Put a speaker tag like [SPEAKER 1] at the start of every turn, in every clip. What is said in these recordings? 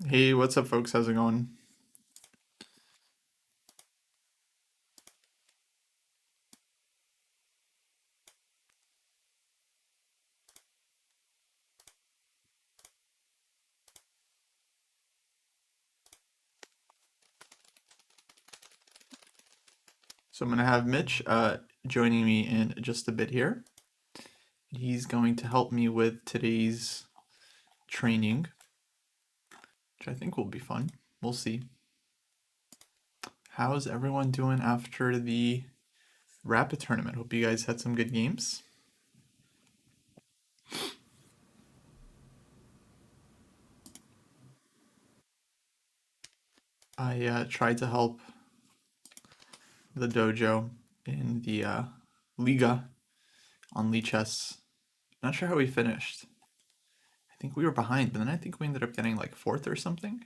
[SPEAKER 1] Hey, what's up, folks? How's it going? So I'm gonna have Mitch joining me in just a bit here. He's going to help me with today's training, which I think will be fun. We'll see. How's everyone doing after the Rapid tournament? Hope you guys had some good games. I tried to help the dojo in the Liga on Lichess. Not sure how we finished. I think we were behind, but then I think we ended up getting like fourth or something.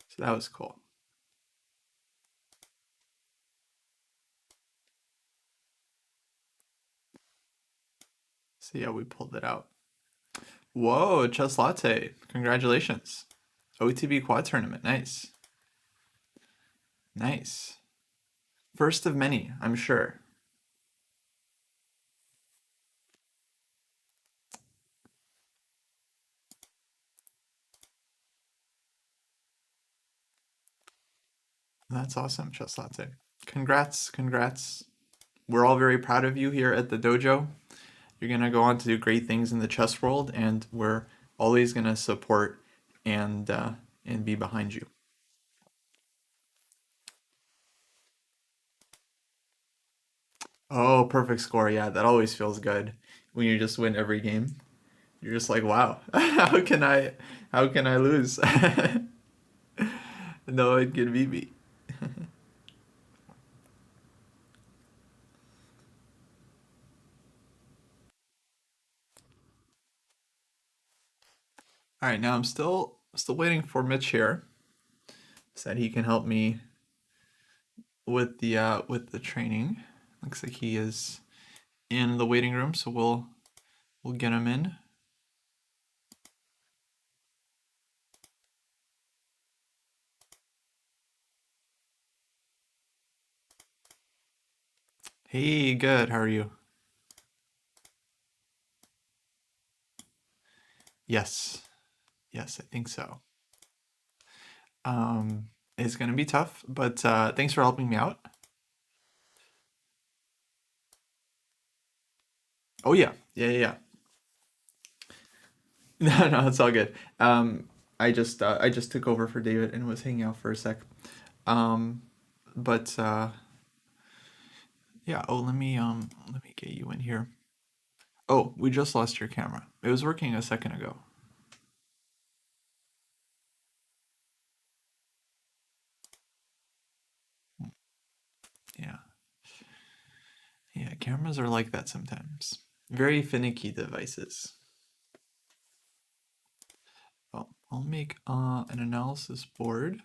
[SPEAKER 1] So that was cool. So yeah, we pulled it out. Whoa, Chess Latte. Congratulations. OTB Quad Tournament. Nice. Nice. First of many, I'm sure. That's awesome, Chess Latte. Congrats, congrats. We're all very proud of you here at the dojo. You're going to go on to do great things in the chess world, and we're always going to support and be behind you. Oh, perfect score. Yeah, that always feels good when you just win every game. You're just like, wow, how can I lose? No one can beat me. All right, now I'm still waiting for Mitch here. Said he can help me with the training. Looks like he is in the waiting room, so we'll get him in. Hey, good. How are you? Yes. Yes, I think so. Um, it's gonna be tough, but thanks for helping me out. Oh yeah. Yeah, yeah, yeah. No, no, it's all good. I just took over for David and was hanging out for a sec. Um, but yeah, oh let me get you in here. Oh, we just lost your camera. It was working a second ago. Yeah. Yeah, cameras are like that sometimes. Very finicky devices. Well, I'll make an analysis board.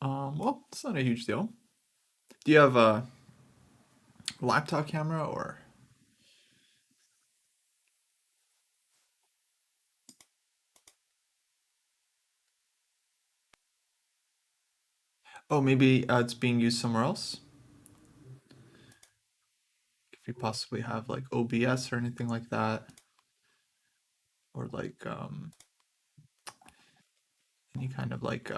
[SPEAKER 1] Oh, well, it's not a huge deal. Do you have a laptop camera or? Oh, maybe it's being used somewhere else. If you possibly have like OBS or anything like that, or any kind of like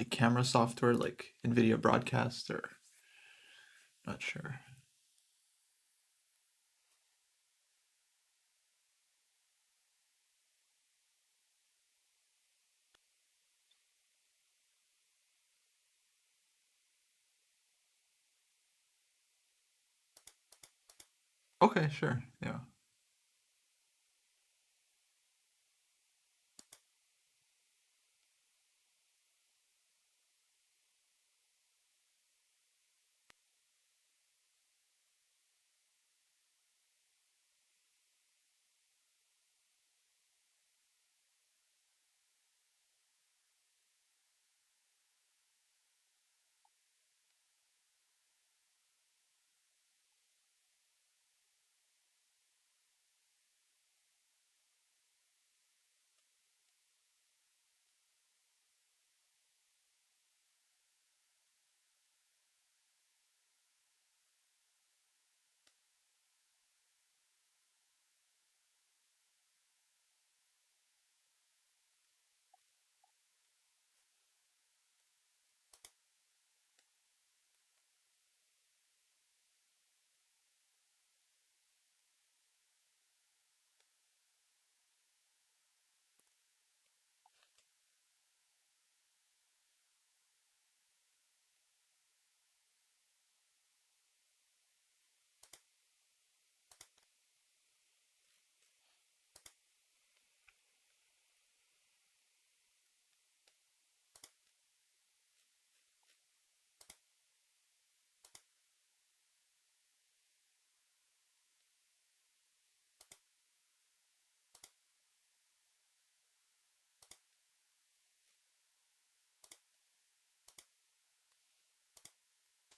[SPEAKER 1] camera software like NVIDIA Broadcast or not sure. Okay, sure. Yeah.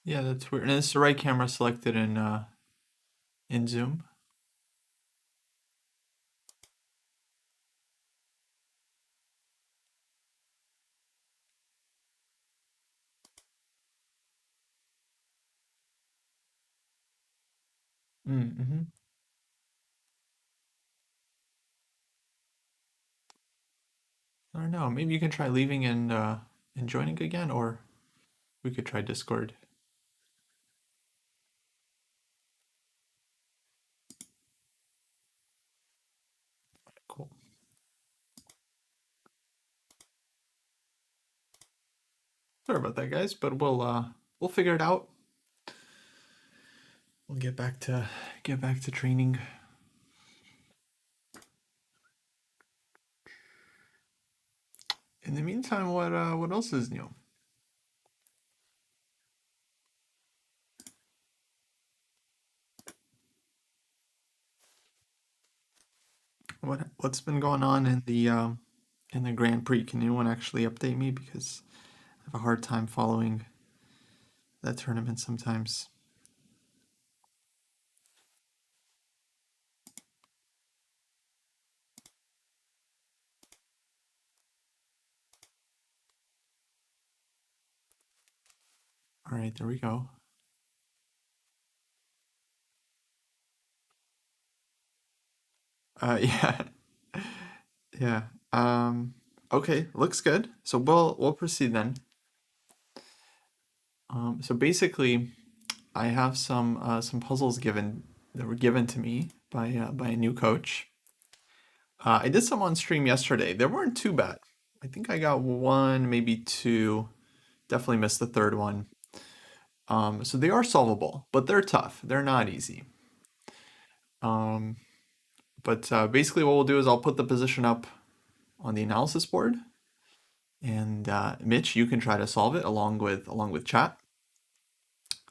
[SPEAKER 1] Yeah, that's weird. And it's the right camera selected in Zoom. Mm-hmm. I don't know. Maybe you can try leaving and joining again, or we could try Discord. Cool. Sorry about that, guys, but we'll figure it out. We'll get back to training. In the meantime, what else is new? What's been going on in the Grand Prix? Can anyone actually update me because I have a hard time following that tournament sometimes. All right, there we go. Yeah, yeah. Okay, looks good. So we'll proceed then. So basically, I have some puzzles given that were given to me by a new coach. I did some on stream yesterday. They weren't too bad. I think I got one, maybe two. Definitely missed the third one. So they are solvable, but they're tough. They're not easy. Um, but basically, what we'll do is I'll put the position up on the analysis board, and Mitch, you can try to solve it along with chat.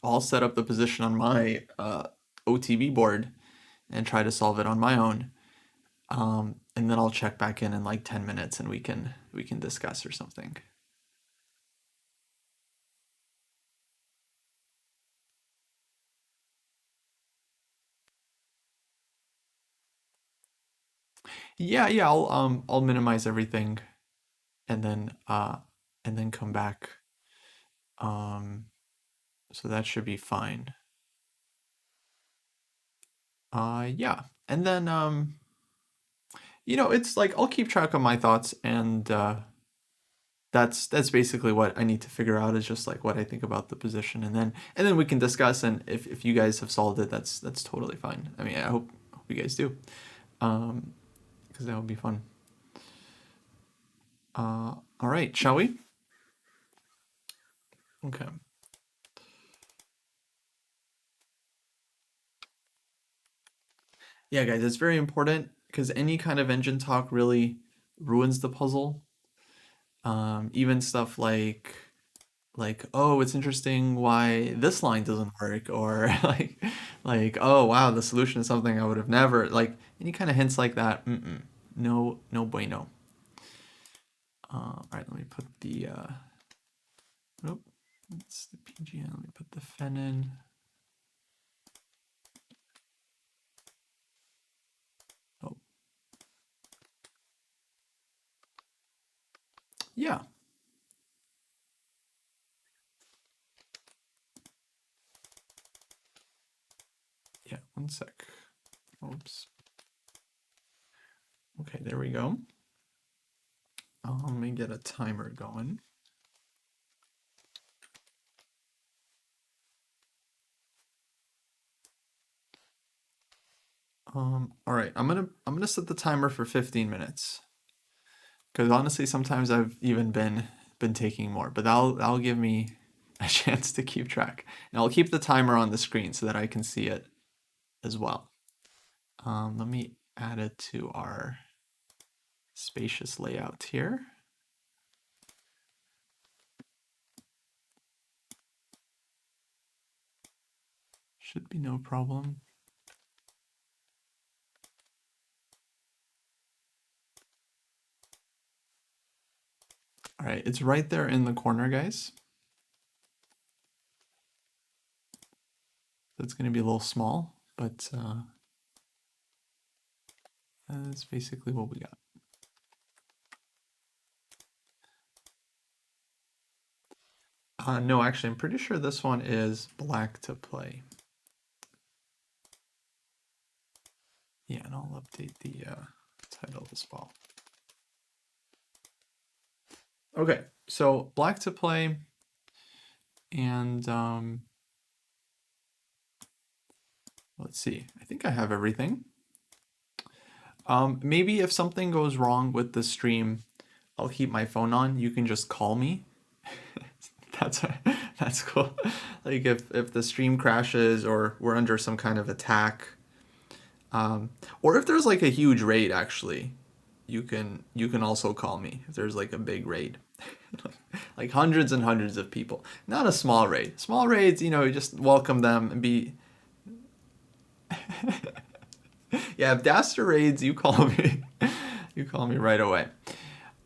[SPEAKER 1] I'll set up the position on my OTB board and try to solve it on my own. And then I'll check back in like 10 minutes, and we can discuss or something. Yeah, yeah. I'll minimize everything, and then come back. Um, so that should be fine. Yeah, and then it's like I'll keep track of my thoughts, and that's basically what I need to figure out is just like what I think about the position, and then we can discuss. And if you guys have solved it, that's totally fine. I mean, I hope you guys do, um, because that would be fun. All right, shall we? Okay. Yeah, guys, it's very important because any kind of engine talk really ruins the puzzle. Even stuff like oh, it's interesting why this line doesn't work, or like oh wow, the solution is something I would have never like any kind of hints like that. Mm-mm. No, no bueno. All right, let me put the nope, that's the PGN. Let me put the fen in. Oh, yeah, yeah. One sec. Oops. Okay, there we go. Let me get a timer going. All right, I'm gonna set the timer for 15 minutes because honestly, sometimes I've even been taking more, but that'll give me a chance to keep track, and I'll keep the timer on the screen so that I can see it as well. Let me add it to our spacious layout here. Should be no problem. All right, it's right there in the corner, guys. That's going to be a little small, but that's basically what we got. No, actually, I'm pretty sure this one is black to play. Yeah, and I'll update the title of this ball. Okay, so black to play, and let's see. I think I have everything. Maybe if something goes wrong with the stream, I'll keep my phone on. You can just call me. That's that's cool. Like if the stream crashes or we're under some kind of attack, or if there's like a huge raid, actually, you can also call me if there's like a big raid, like hundreds and hundreds of people. Not a small raid. Small raids, you just welcome them and be. Yeah, if Daster raids, you call me. You call me right away.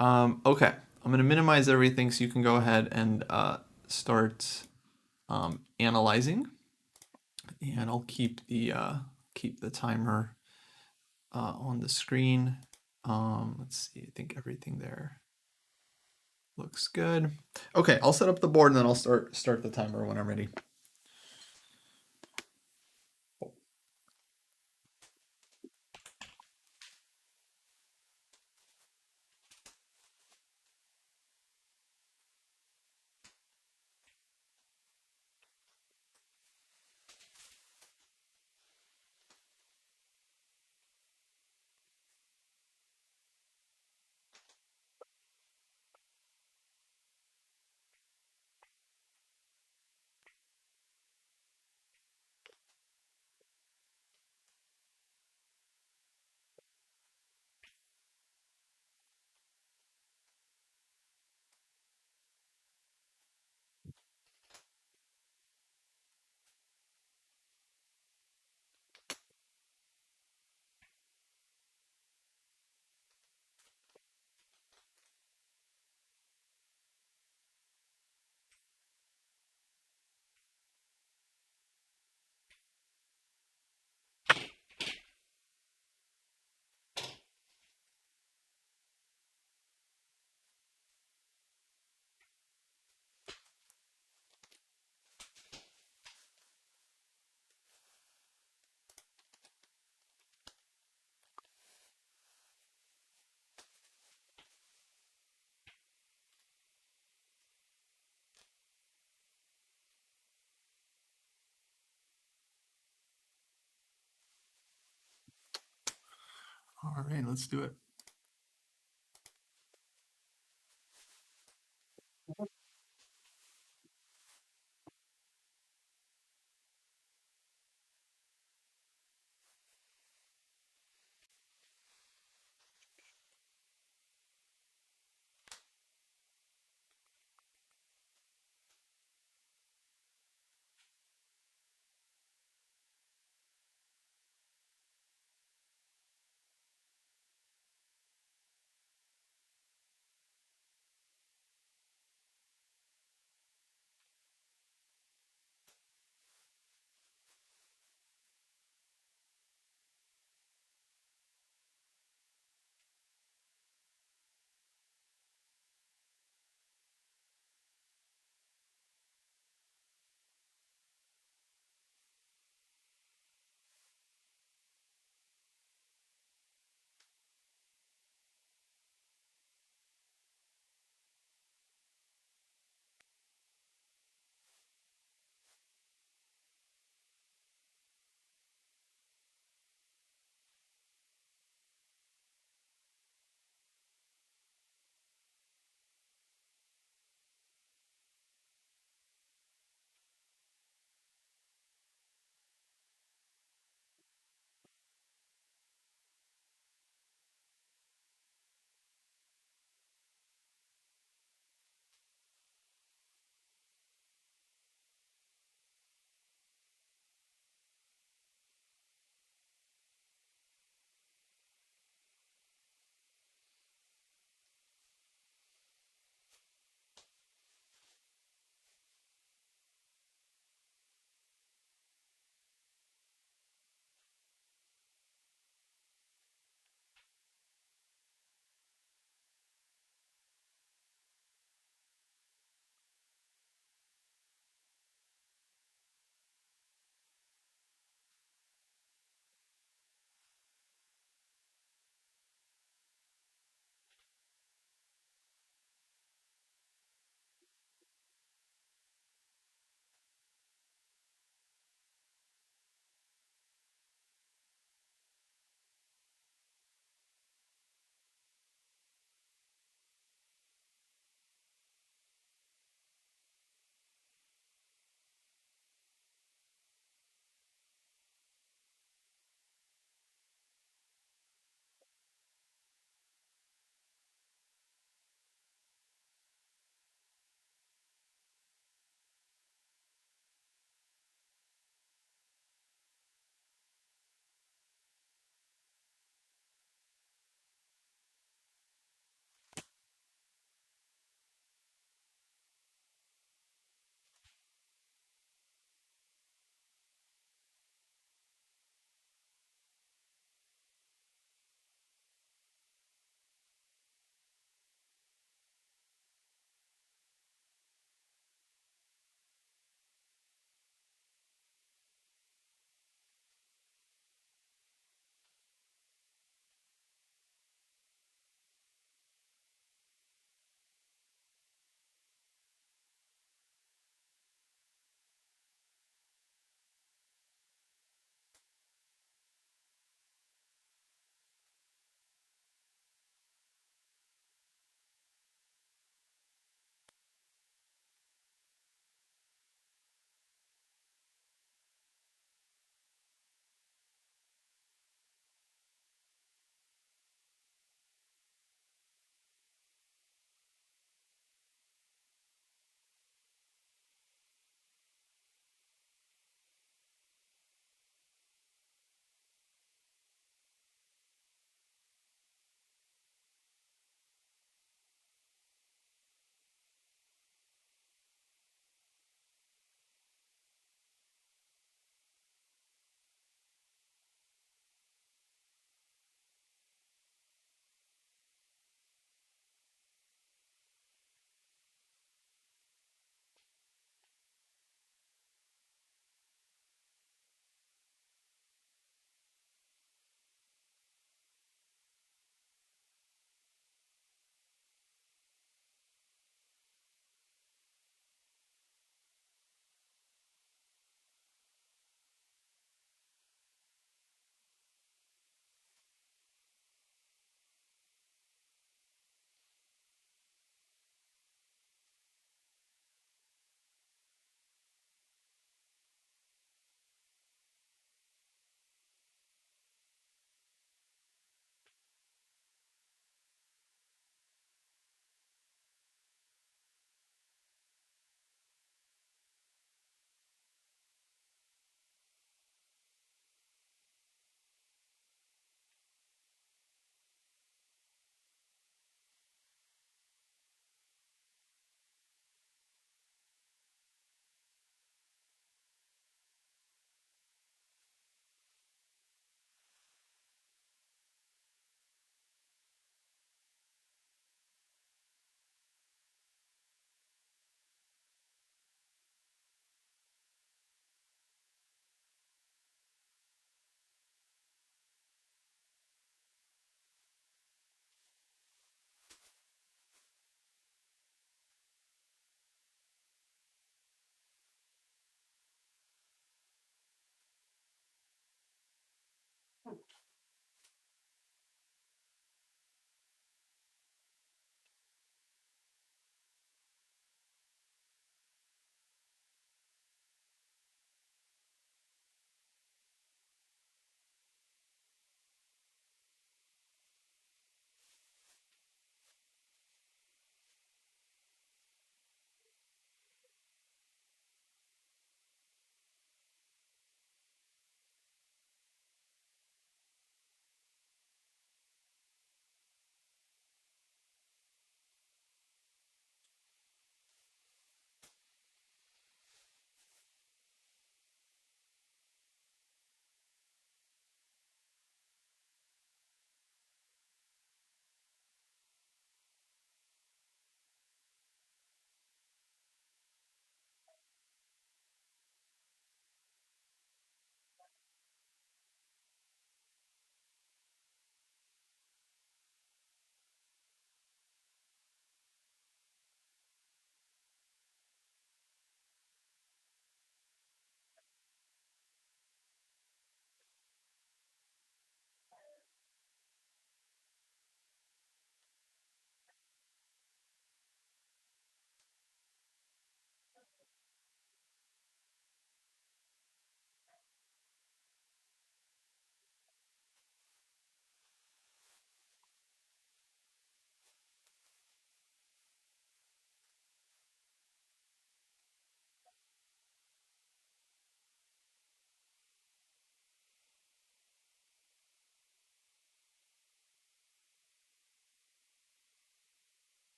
[SPEAKER 1] Okay, I'm gonna minimize everything so you can go ahead and start analyzing, and I'll keep the timer on the screen. Let's see. I think everything there looks good. Okay, I'll set up the board and then I'll start the timer when I'm ready. All right, let's do it.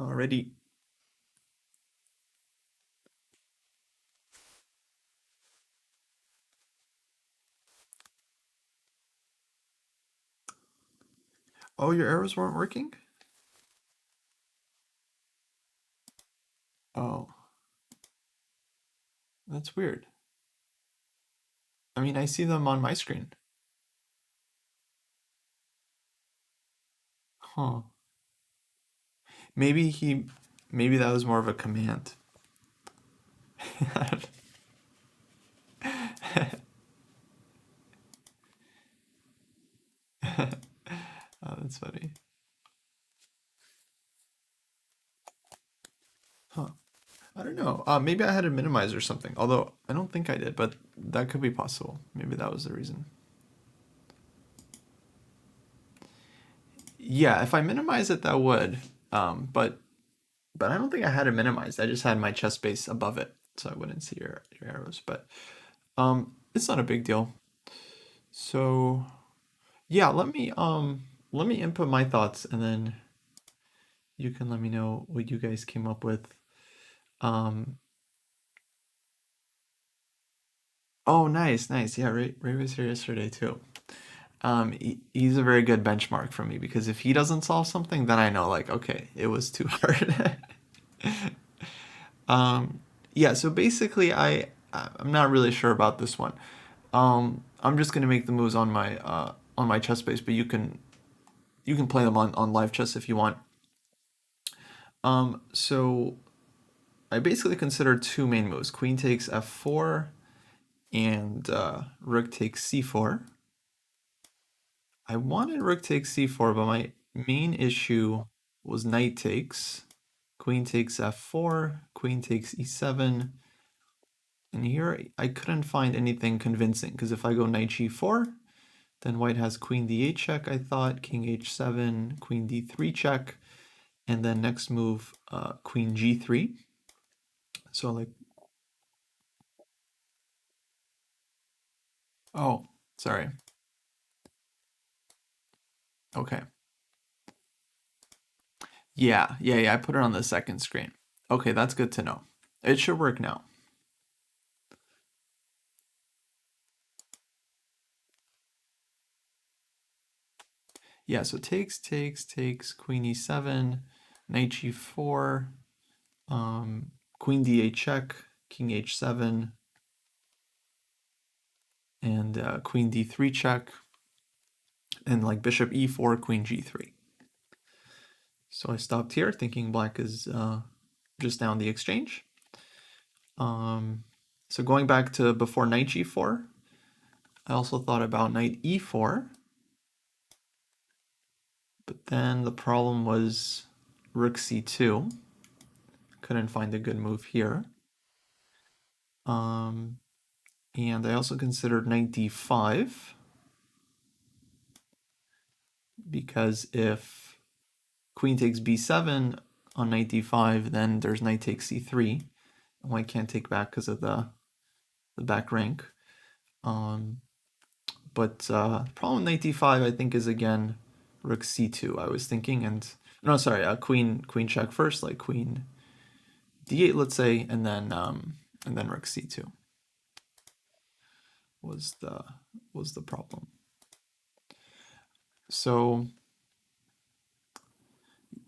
[SPEAKER 1] Alrighty. Oh, your arrows weren't working? Oh, that's weird. I mean, I see them on my screen. Huh. Maybe maybe that was more of a command. Oh, that's funny. Huh. I don't know. Maybe I had to minimize or something. Although I don't think I did, but that could be possible. Maybe that was the reason. Yeah, if I minimize it, that would. But I don't think I had it minimized. I just had my chest base above it, so I wouldn't see your arrows. But it's not a big deal. So yeah, let me input my thoughts, and then you can let me know what you guys came up with. Um, oh, nice, nice. Yeah, Ray was here yesterday too. He's a very good benchmark for me because if he doesn't solve something, then I know like, okay, it was too hard. Um, yeah, so basically I'm not really sure about this one. I'm just gonna make the moves on my chess base, but you can play them on live chess if you want. So I basically consider two main moves. Queen takes f4 and rook takes c4. I wanted rook takes c4, but my main issue was knight takes. Queen takes f4, queen takes e7. And here I couldn't find anything convincing because if I go knight g4, then white has queen d8 check, I thought, king h7, queen d3 check, and then next move, queen g3. So like, oh, sorry. Okay. Yeah, I put it on the second screen. Okay, that's good to know. It should work now. Yeah, so takes, queen e7, knight g4, queen d8 check, king h7, and queen d3 check, and like bishop e4, queen g3. So I stopped here thinking black is just down the exchange. So going back to before knight g4, I also thought about knight e4, but then the problem was rook c2. Couldn't find a good move here. And I also considered knight d5 because if queen takes b7 on knight d5, then there's knight takes c3. And white can't take back because of the back rank. But the problem with knight d5, I think, is again rook c2. I was thinking, and no, sorry, queen check first, like queen d8, let's say, and then rook c2 was the problem. So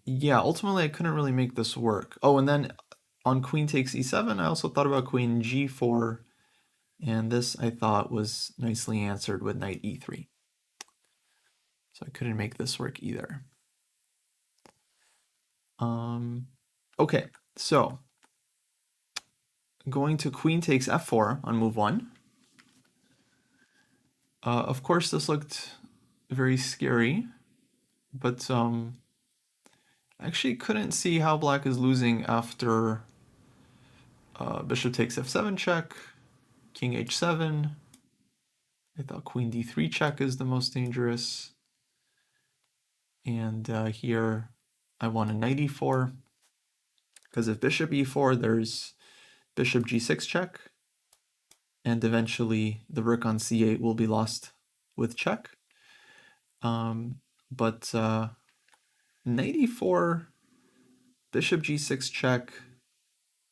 [SPEAKER 1] yeah, ultimately I couldn't really make this work. Oh, and then on queen takes e7, I also thought about queen g4, and this I thought was nicely answered with knight e3. So I couldn't make this work either. Okay, so going to queen takes f4 on move 1. Of course, this looked very scary, but I actually couldn't see how black is losing after bishop takes f7 check, king h7. I thought queen d3 check is the most dangerous. And here I want a knight e4, because if bishop e4, there's bishop g6 check, and eventually the rook on c8 will be lost with check. But knight e4 bishop g6 check,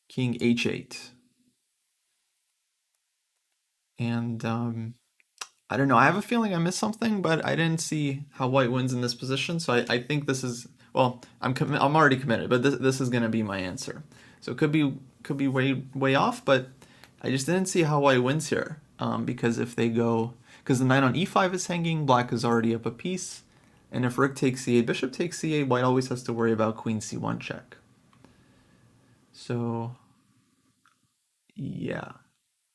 [SPEAKER 1] king h8. And I don't know. I have a feeling I missed something, but I didn't see how white wins in this position. So I think this is, well, I'm already committed, but this is going to be my answer. So it could be way off, but I just didn't see how white wins here. Because if they go, because the knight on e5 is hanging, black is already up a piece. And if rook takes c8, bishop takes c8, white always has to worry about queen c1 check. So, yeah.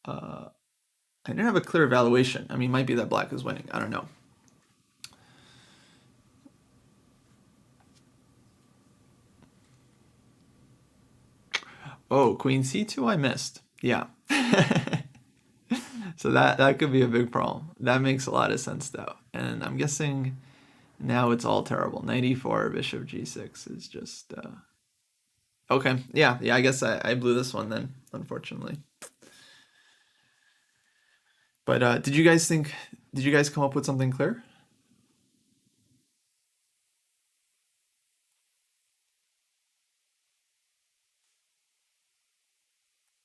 [SPEAKER 1] I didn't have a clear evaluation. I mean, it might be that black is winning. I don't know. Oh, queen c2 I missed. Yeah. So that could be a big problem. That makes a lot of sense though. And I'm guessing now it's all terrible. Knight e4, bishop g6 is just okay. Yeah, I guess I blew this one then, unfortunately. But did you guys come up with something clear?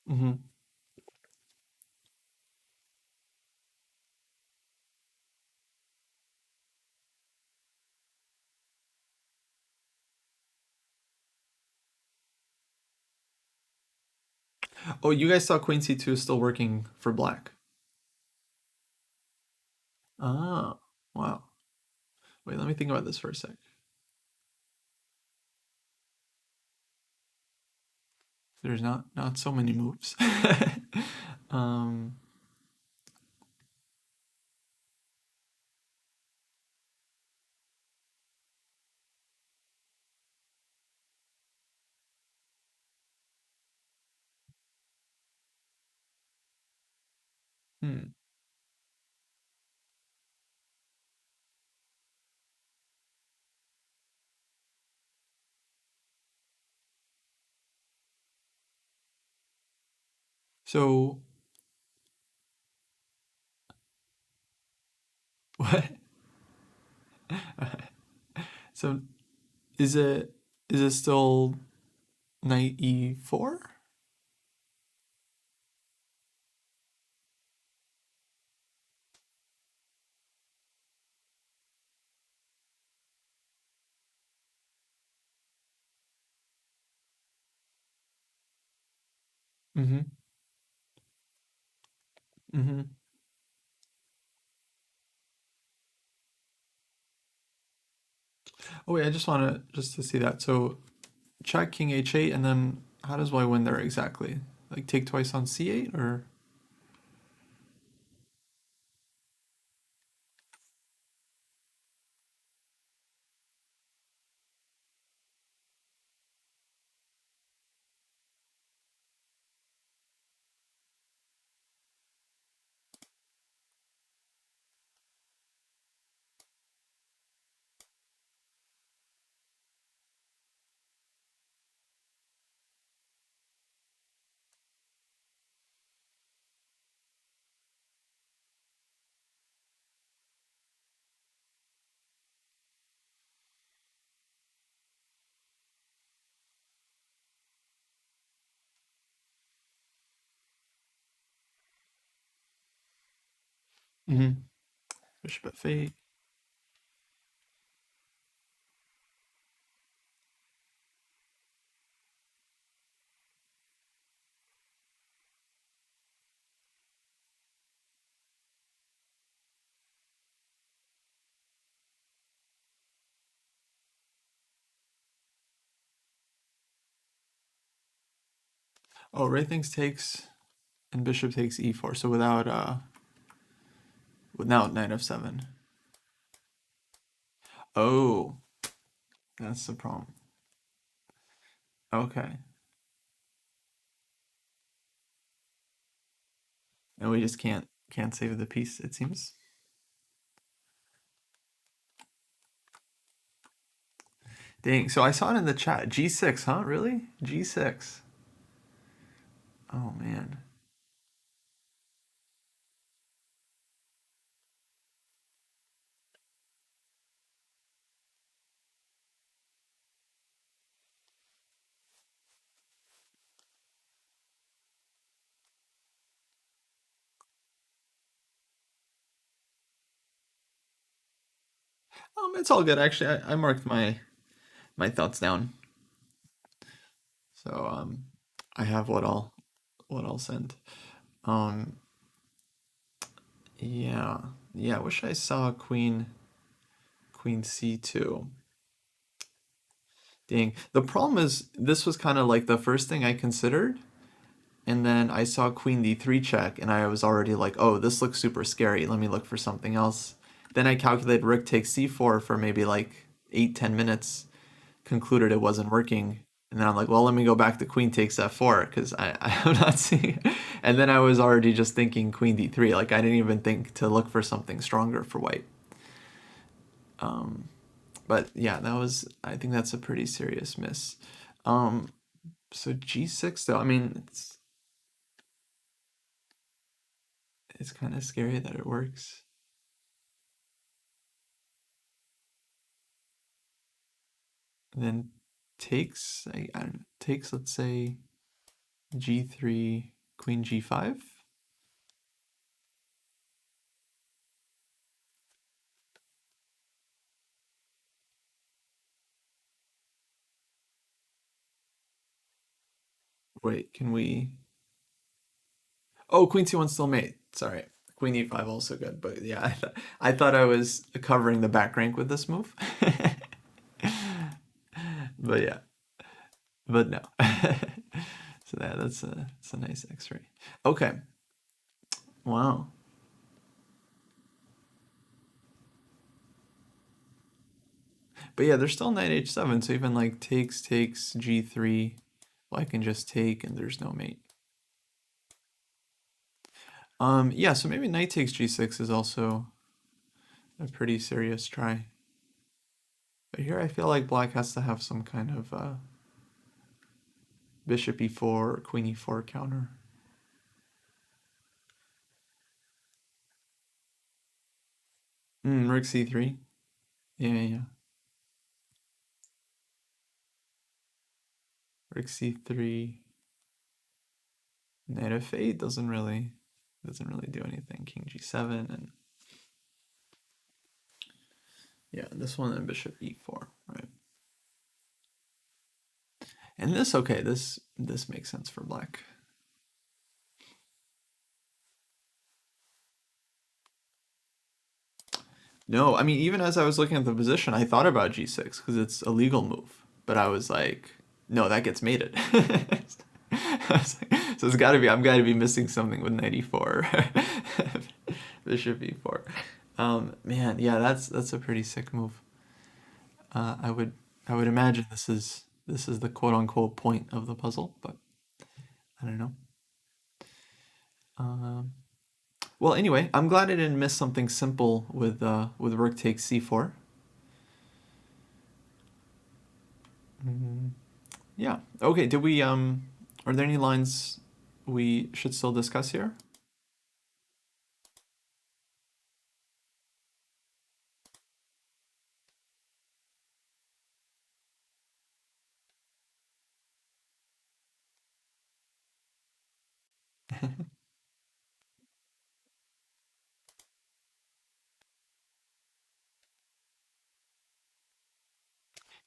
[SPEAKER 1] Mm-hmm. Oh, you guys thought queen c2 is still working for black. Ah, wow. Wait, let me think about this for a sec. There's not so many moves. um, hmm. So what? So is it still knight e4? Mm-hmm. Mm-hmm. Oh wait, I just want to see that. So check king h8, and then how does white win there exactly? Like take twice on c8 or? Mm-hmm. Bishop f8. Oh, Ray thinks takes and bishop takes e4. So without knight f7. Oh, that's the problem. Okay. And we just can't save the piece, it seems. Dang. So I saw it in the chat. G6, huh? Really? G6. Oh man. It's all good. Actually, I marked my thoughts down, so I have what I'll send. Um, yeah, yeah. I wish I saw Queen C2. Dang. The problem is this was kind of like the first thing I considered, and then I saw Queen D3 check, and I was already like, oh, this looks super scary. Let me look for something else. Then I calculated Rook takes C4 for maybe like 8, 10 minutes, concluded it wasn't working. And then I'm like, well, let me go back to Queen takes F4 because I'm not seeing it. And then I was already just thinking Queen D3. Like I didn't even think to look for something stronger for white. But yeah, I think that's a pretty serious miss. Um, so G6 though, I mean, it's kind of scary that it works. And then I don't know, takes, let's say, G3, Queen G5. Wait, can we? Oh, Queen C1 still mate. Sorry. Queen E5 also good, but yeah, I thought I was covering the back rank with this move. But yeah, but no. So that's a nice X-ray. Okay. Wow. But yeah, there's still knight H7, so even like takes G3, well, I can just take and there's no mate. Yeah, so maybe knight takes G6 is also a pretty serious try. But here I feel like black has to have some kind of bishop E4 or queen E4 counter. Rook C3. Yeah, yeah. Rook C3. Knight F8 doesn't really do anything. King G7 and yeah, this one and bishop E4, right? And this okay, this makes sense for black. No, I mean, even as I was looking at the position, I thought about G6 because it's a legal move. But I was like, no, that gets mated. So it's got to be, I'm got to be missing something with knight e4, bishop e4. Man, yeah, that's a pretty sick move. I would imagine this is the quote unquote point of the puzzle, but I don't know. Um, well, anyway, I'm glad I didn't miss something simple with rook takes c4. Mm, yeah. Okay. Did we are there any lines we should still discuss here?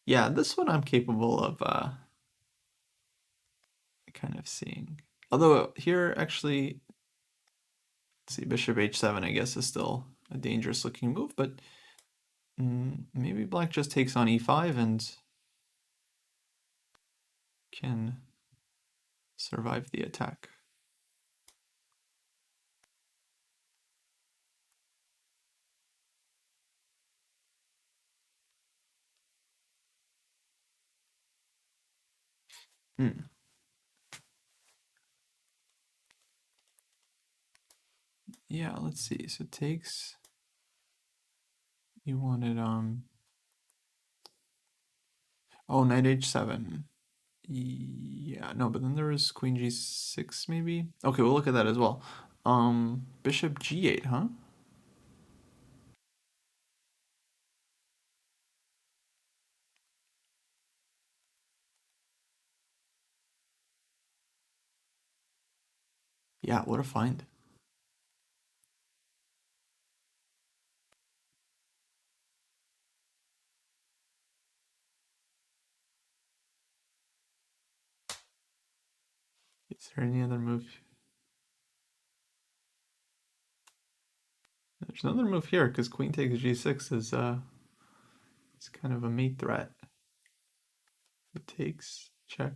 [SPEAKER 1] Yeah, this one I'm capable of kind of seeing. Although here actually, let's see, bishop h7 I guess is still a dangerous looking move, but maybe black just takes on e5 and can survive the attack. Hmm. Yeah, let's see. So takes. You wanted oh, knight h7. Yeah, no, but then there was queen g6 maybe. Okay, we'll look at that as well. Bishop g8, huh? Yeah, what a find. Is there any other move? There's another move here because queen takes g6 is it's kind of a mate threat. It takes check.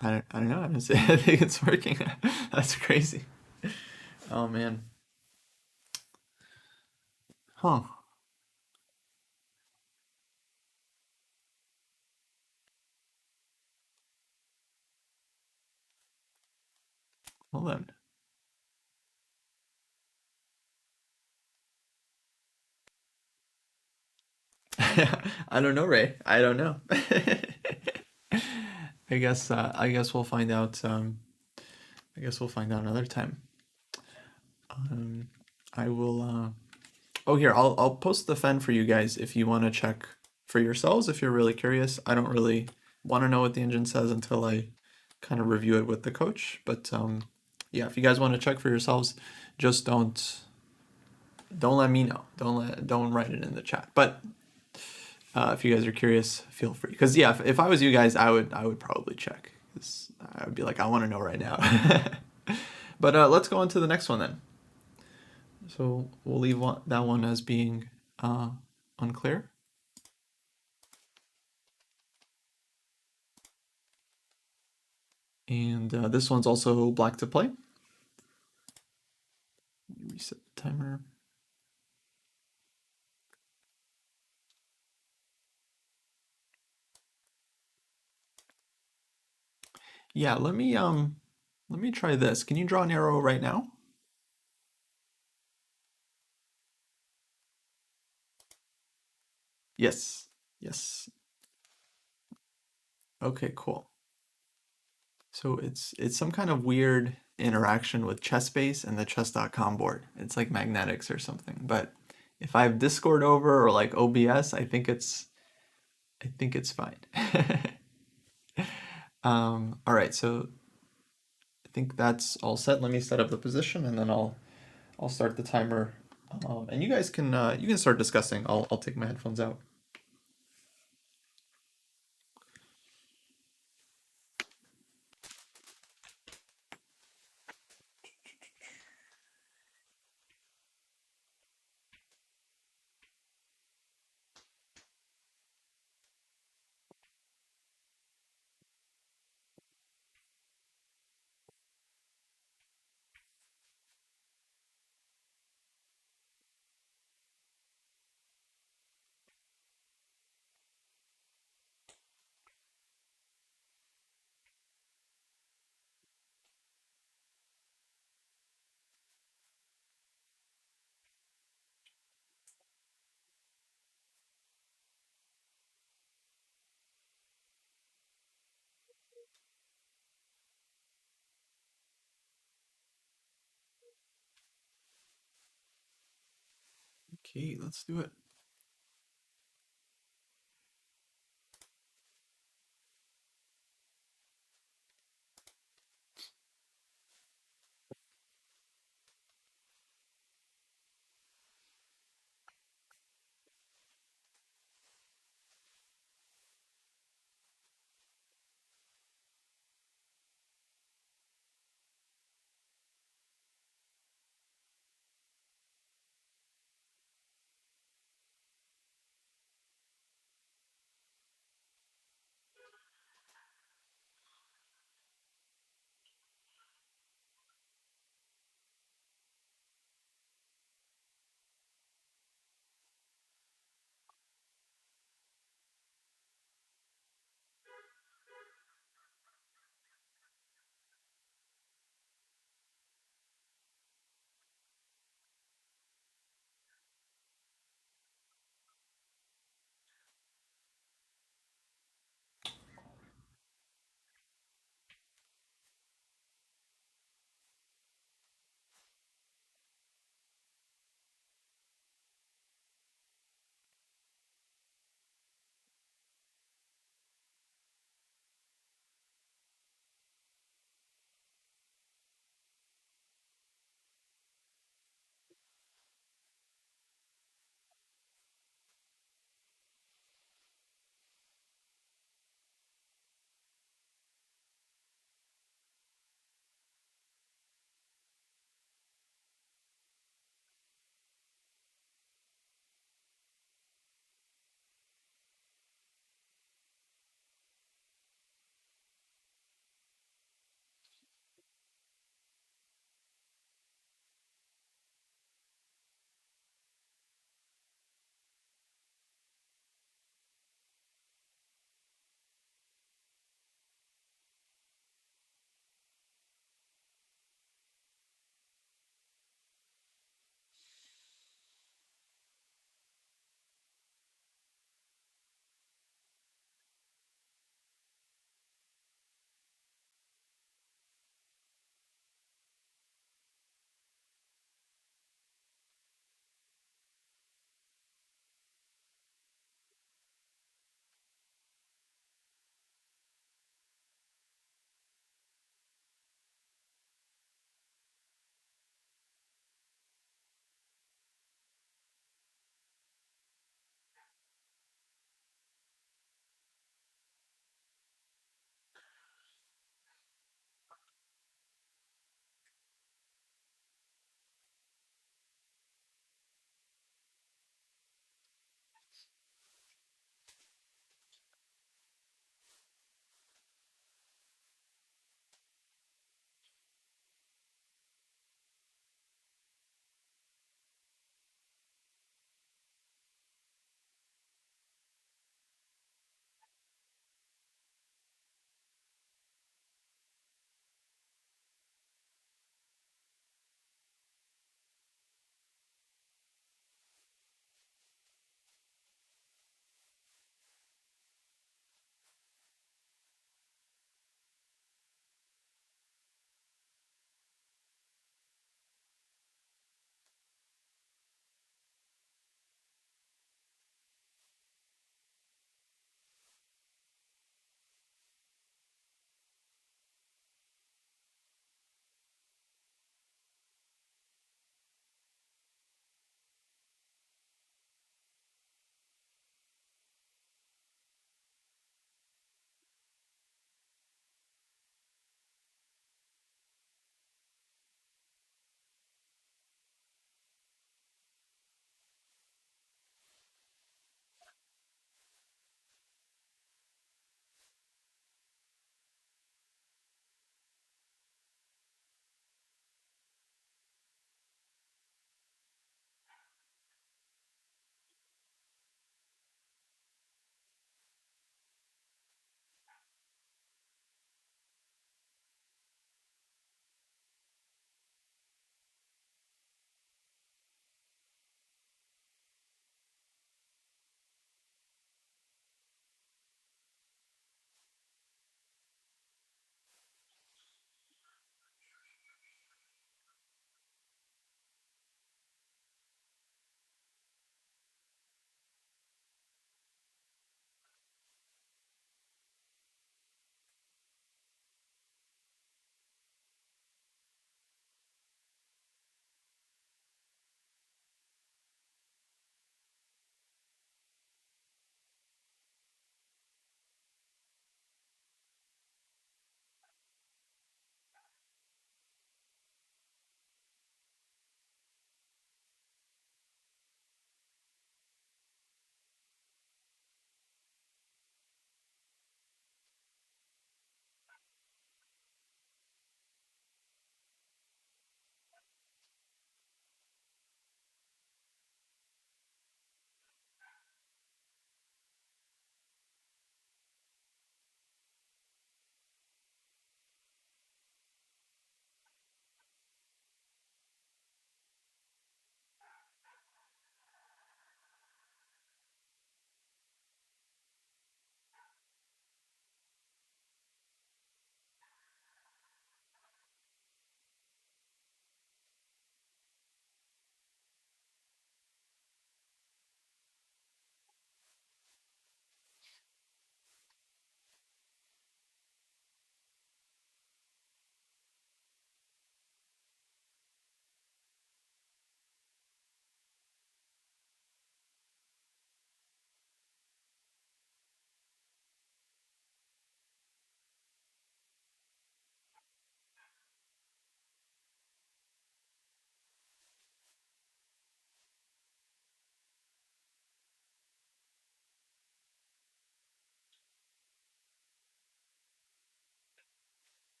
[SPEAKER 1] I don't know. I think it's working. That's crazy. Oh man. Huh. Well then. I don't know, Ray. I don't know. I guess we'll find out. I guess we'll find out another time. Um, I will. Oh, here I'll post the fen for you guys if you want to check for yourselves. If you're really curious, I don't really want to know what the engine says until I kind of review it with the coach. But yeah, if you guys want to check for yourselves, just don't let me know. Don't write it in the chat. But if you guys are curious, feel free. Because yeah, if I was you guys, I would probably check. 'Cause I would be like, I want to know right now. But let's go on to the next one then. So we'll leave that one as being unclear. And this one's also black to play. Reset the timer. Yeah, let me try this. Can you draw an arrow right now? Yes. Yes. Okay, cool. So it's some kind of weird interaction with Chessbase and the chess.com board. It's like magnetics or something. But if I have Discord over or like OBS, I think it's fine. All right, so I think that's all set. Let me set up the position and then I'll start the timer. And you can start discussing. I'll take my headphones out. Okay, let's do it.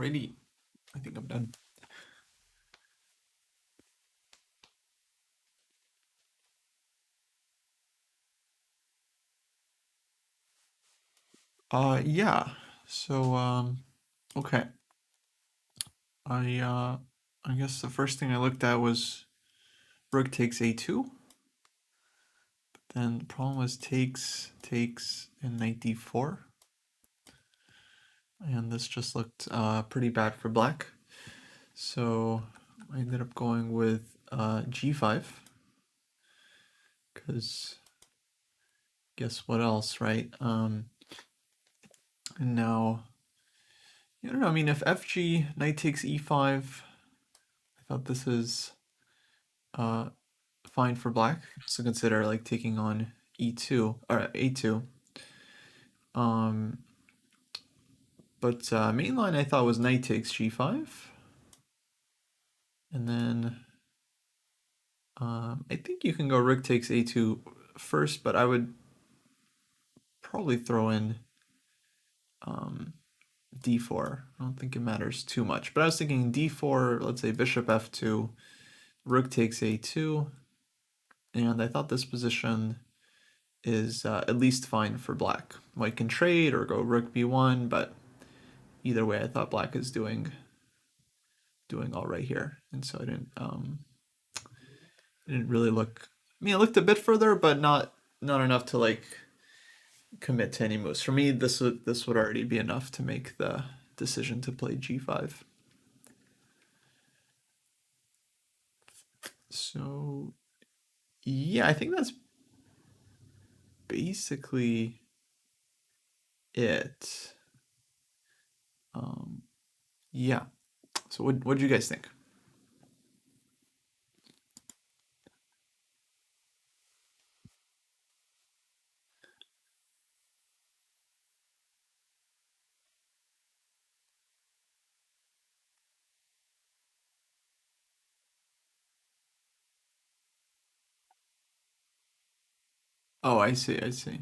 [SPEAKER 1] Alrighty, I think I'm done. Yeah. So, okay. I uh, I guess the first thing I looked at was rook takes a2. Then the problem was takes, and knight d4, and this just looked pretty bad for black. So I ended up going with g5, because guess what else, right? And now, I don't know. I mean, if fg, knight takes e5, I thought this is uh, fine for black. Also consider like taking on e2 or a2. Um, but main line I thought was knight takes g5, and then I think you can go rook takes a2 first, but I would probably throw in um, d4. I don't think it matters too much, but I was thinking d4. Let's say bishop f2, rook takes a2, and I thought this position is at least fine for black. White can trade or go rook b1, but either way, I thought black is doing all right here, and so I didn't really look. I mean, I looked a bit further, but not enough to like commit to any moves. For me, this would already be enough to make the decision to play g5. So yeah, I think that's basically it. Um, yeah. So what do you guys think? Oh, I see. I see.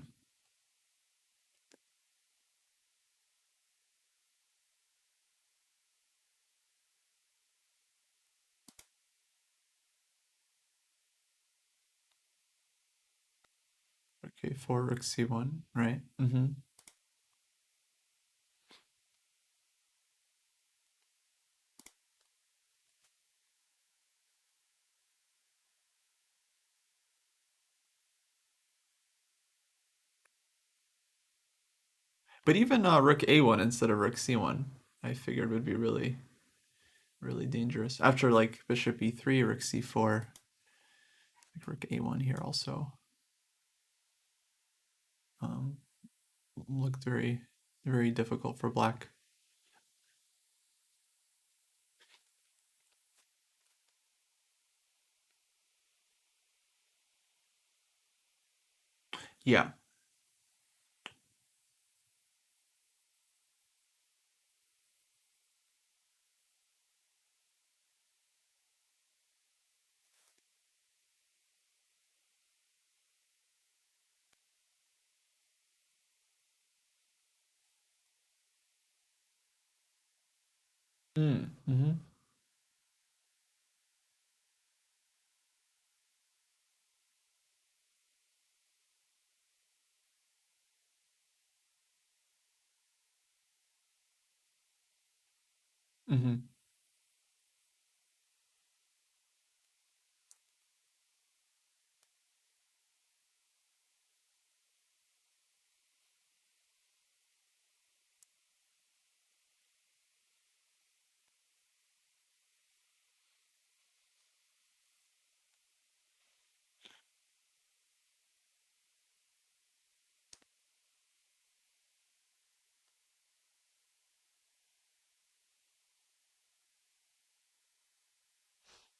[SPEAKER 1] Okay, four rook c1, right? Mm-hmm. But even rook a1 instead of rook c1, I figured would be really really dangerous. After like bishop e3, rook c4, like rook a1 here also um, looked very difficult for black. Yeah. Mm, mm-hmm. Mm-hmm.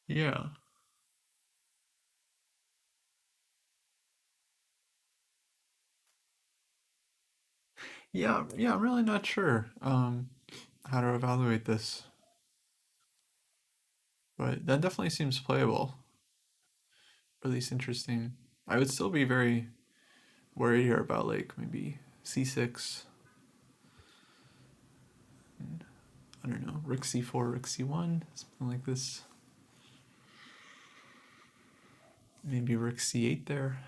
[SPEAKER 1] Yeah. Yeah, I'm really not sure how to evaluate this, but that definitely seems playable, or at least interesting. I would still be very worried here about like maybe c6. I don't know, rook c4, rook c1, something like this. Maybe rook c8 there.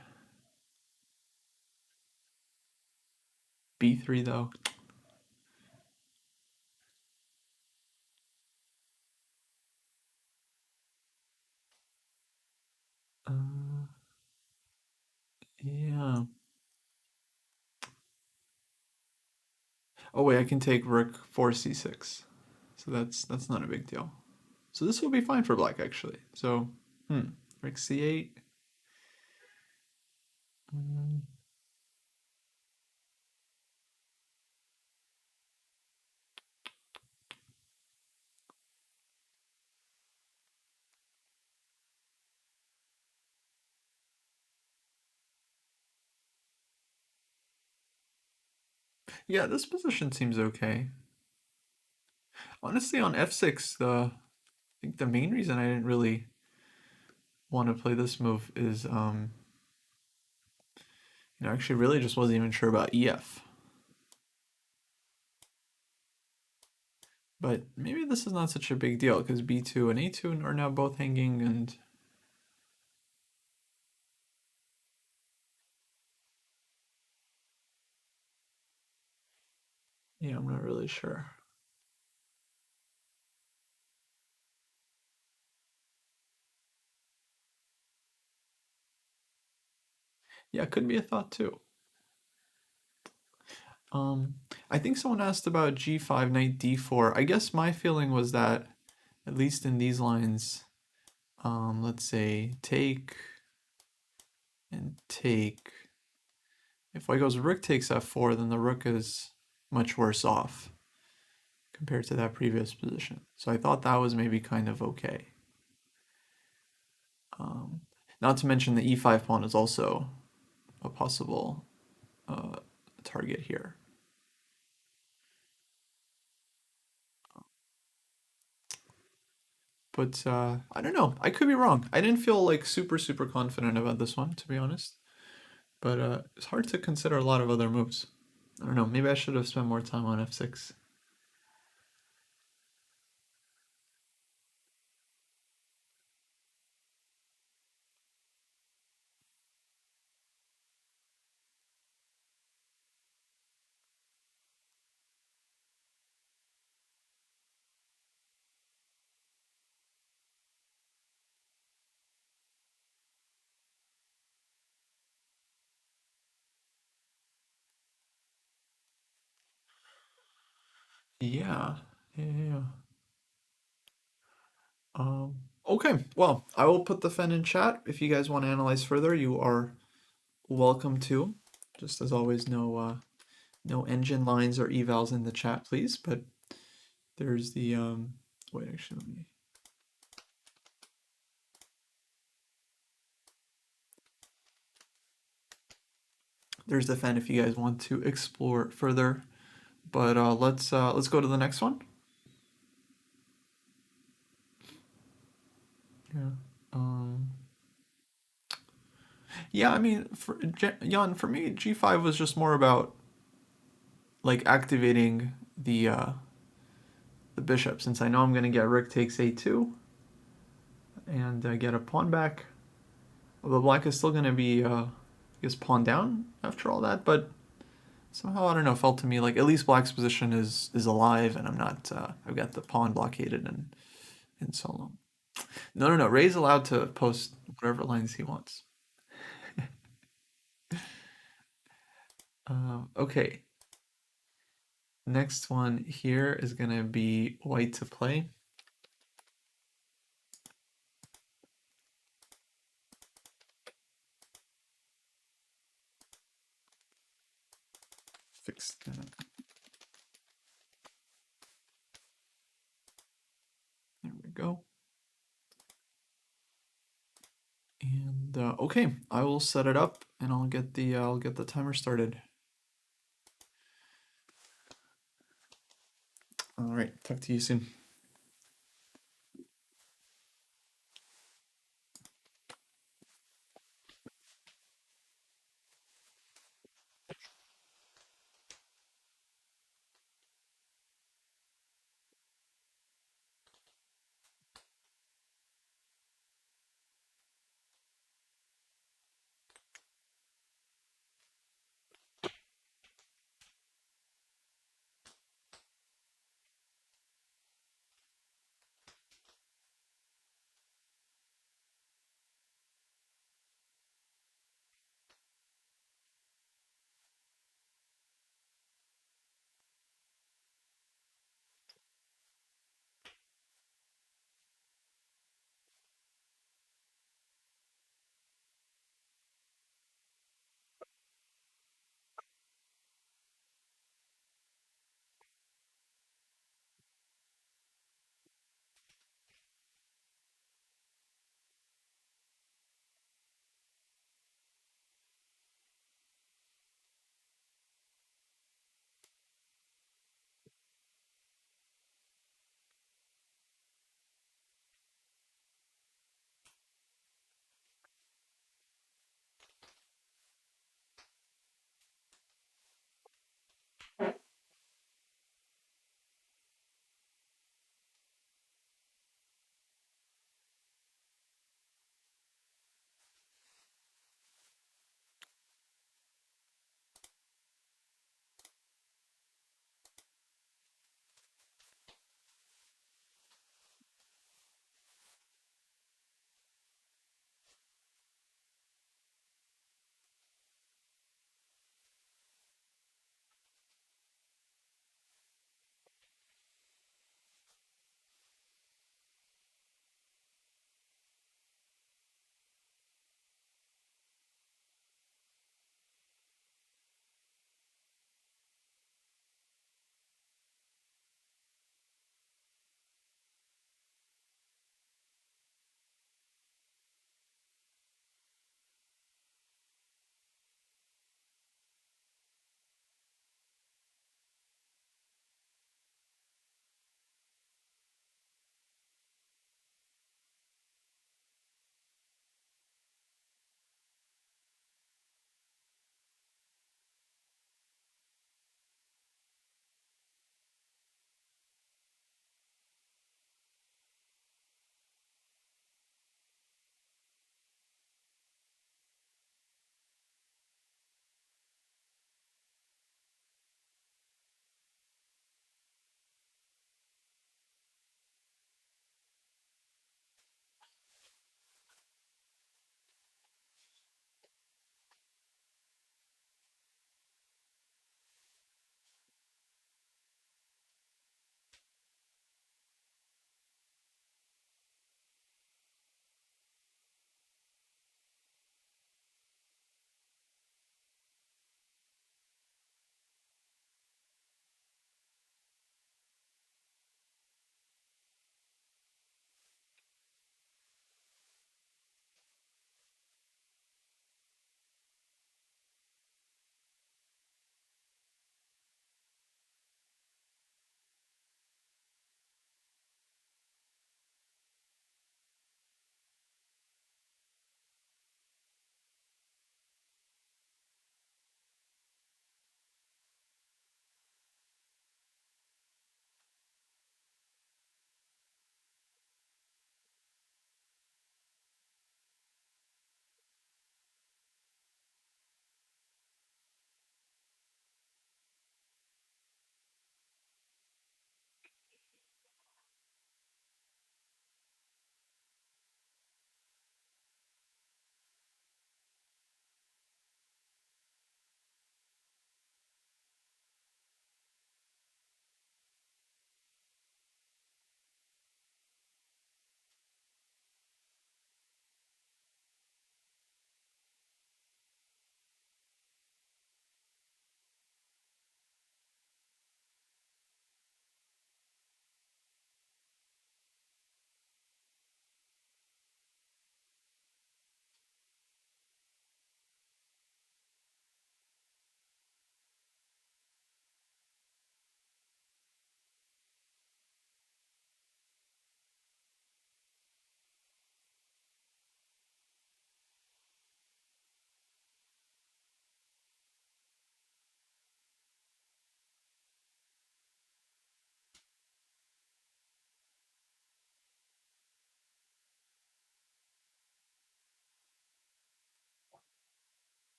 [SPEAKER 1] b3 though. Uh, yeah. Oh wait, I can take rook 4 c6. So that's not a big deal. So this will be fine for black actually. So, rook c8. Mm, yeah, this position seems okay. Honestly, on f6, I think the main reason I didn't really want to play this move is, actually really just wasn't even sure about ef. But maybe this is not such a big deal because b2 and a2 are now both hanging, and yeah, I'm not really sure. Yeah, it could be a thought too. Um, I think someone asked about g5, knight d4. I guess my feeling was that, at least in these lines, let's say take and take. If white goes rook takes f4, then the rook is much worse off compared to that previous position. So I thought that was maybe kind of okay. Not to mention the e5 pawn is also a possible target here. But I don't know. I could be wrong. I didn't feel like super confident about this one, to be honest. But it's hard to consider a lot of other moves. I don't know. Maybe I should have spent more time on f6. Yeah. Yeah. Okay. Well, I will put the fen in chat. If you guys want to analyze further, you are welcome to. Just as always, no engine lines or evals in the chat, please. But there's the wait, actually, let me. There's the fen if you guys want to explore further. But let's go to the next one. Yeah. Um, yeah, I mean, for Jan, for me, G5 was just more about like activating the bishop, since I know I'm gonna get rook takes a2 and get a pawn back. Although black is still gonna be, I guess, pawn down after all that, but somehow I don't know, felt to me like at least black's position is alive, and I'm not. I've got the pawn blockaded and so on. No. Ray's allowed to post whatever lines he wants. Okay. Next one here is gonna be white to play. Fix that. There we go. And okay, I will set it up and I'll get the timer started. All right, talk to you soon.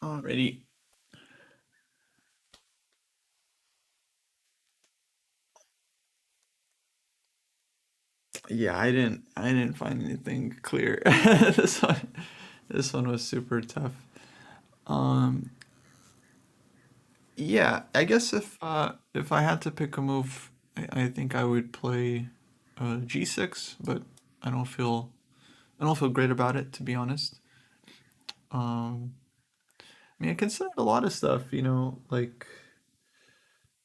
[SPEAKER 1] Alrighty. Yeah, I didn't find anything clear. This one this one was super tough. Um yeah, I guess if I had to pick a move, I think I would play G6, but I don't feel I don't feel great about it, to be honest. Um I mean, I considered a lot of stuff, like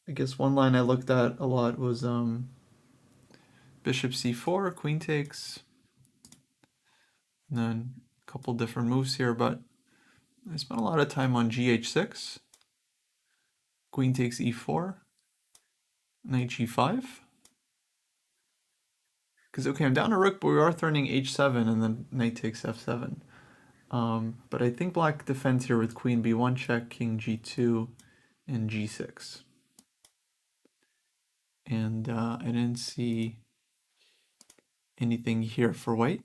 [SPEAKER 1] I guess one line I looked at a lot was bishop c4, queen takes, and then a couple different moves here, but I spent a lot of time on gh6, queen takes e4, knight g5. Because, okay, I'm down a rook, but we are threatening h7 and then knight takes f7. But I think black defends here with queen b1 check, king g2, and g6. And I didn't see anything here for white.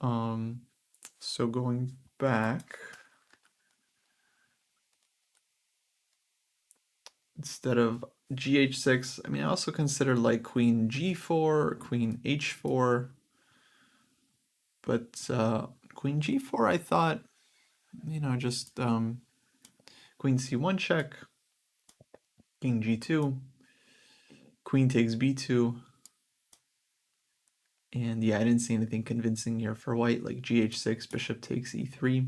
[SPEAKER 1] So going back, instead of gh6, I mean, I also considered like queen g4, queen h4, but queen g4, I thought, just queen c1 check, king g2, queen takes b2, and yeah, I didn't see anything convincing here for white, like gh6, bishop takes e3.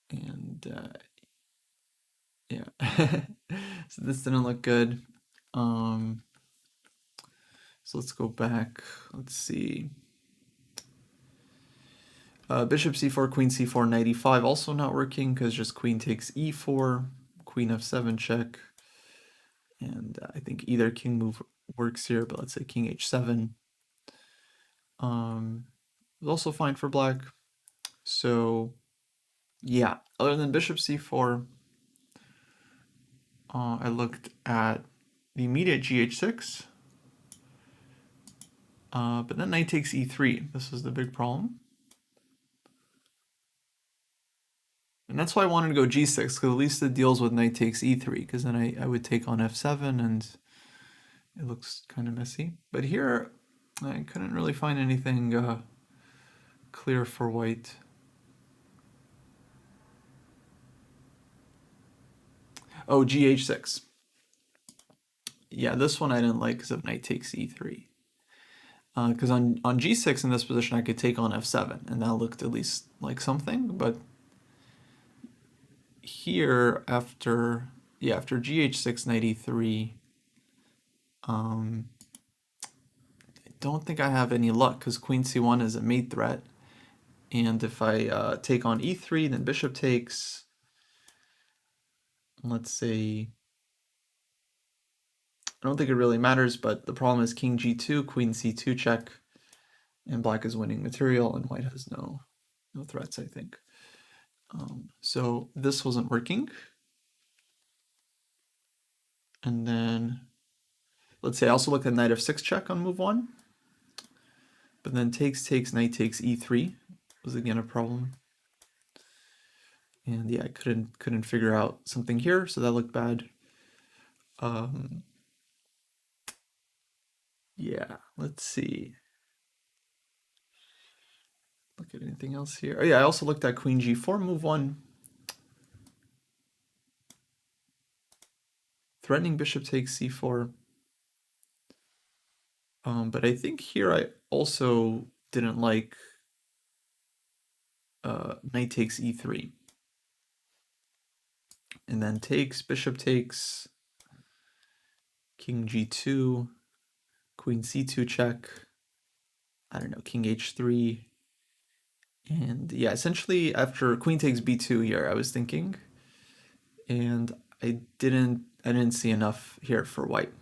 [SPEAKER 1] And yeah, so this didn't look good. So let's go back. Let's see. Bishop c4, queen c4, knight e5, also not working because just queen takes e4, queen f7 check. And I think either king move works here, but let's say king h7. It's also fine for black. So yeah, other than bishop c4, I looked at the immediate gh6, but then knight takes e3. This is the big problem. And that's why I wanted to go g6, because at least it deals with knight takes e3, because then I would take on f7, and it looks kind of messy. But here, I couldn't really find anything clear for white. Oh, gh6. Yeah, this one I didn't like because of knight takes e3. Because on g6 in this position, I could take on f7, and that looked at least like something. But here, after gh6, knight e3, I don't think I have any luck because queen c1 is a mate threat. And if I take on e3, then bishop takes. Let's say, I don't think it really matters, but the problem is king g2, queen c2 check, and black is winning material, and white has no threats, I think. So this wasn't working. And then, let's say I also looked at knight f6 check on move 1. But then takes, knight takes e3 was again a problem. And yeah, I couldn't figure out something here, so that looked bad. Yeah, let's see. Look at anything else here. Oh yeah, I also looked at queen g4, move 1. Threatening bishop takes c4. But I think here I also didn't like knight takes e3. And then takes, bishop takes, king g2, queen c2 check, I don't know, king h3. And yeah, essentially after queen takes b2 here, I was thinking, and I didn't see enough here for white,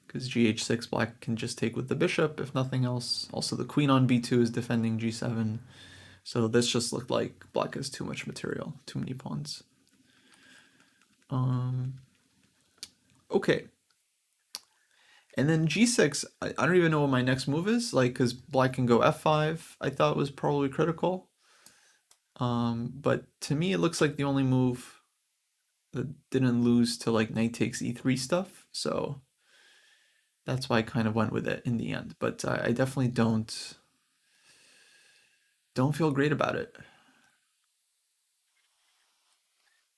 [SPEAKER 1] because gh6 black can just take with the bishop if nothing else. Also the queen on b2 is defending g7, so this just looked like black has too much material, too many pawns. Okay, And then g6, I don't even know what my next move is, like, because black can go f5, I thought was probably critical. But to me, it looks like the only move that didn't lose to like knight takes e3 stuff, so that's why I kind of went with it in the end. But I definitely don't feel great about it.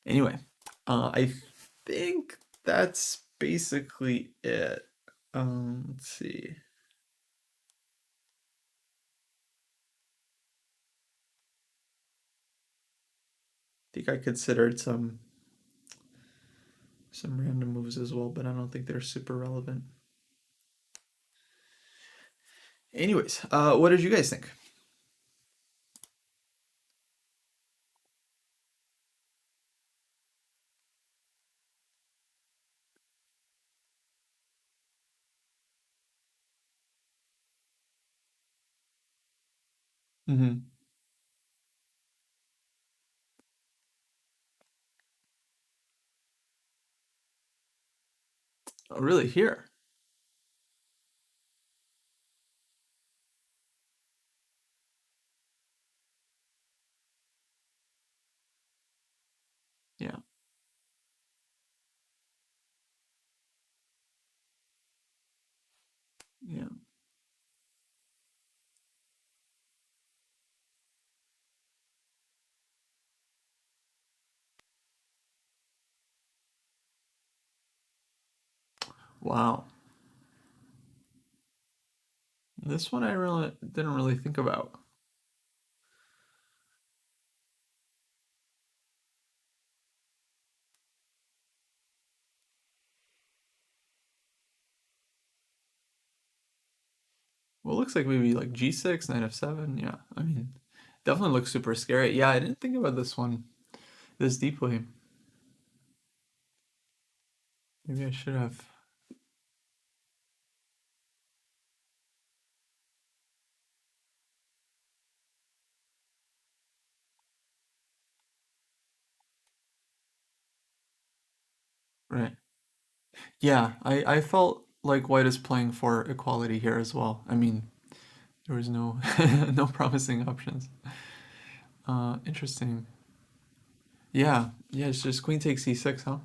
[SPEAKER 1] Anyway, I think that's basically it. Let's see. I think I considered some random moves as well, but I don't think they're super relevant. Anyways, what did you guys think? Mm-hmm. Oh, really? Here? Yeah. Yeah. Wow. This one I really didn't really think about. Well, it looks like maybe like G6, Knight F7. Yeah, I mean, definitely looks super scary. Yeah, I didn't think about this one this deeply. Maybe I should have. Right. Yeah, I felt like White is playing for equality here as well. I mean, there was no no promising options. Interesting. Yeah, yeah, it's just Queen takes C6, huh?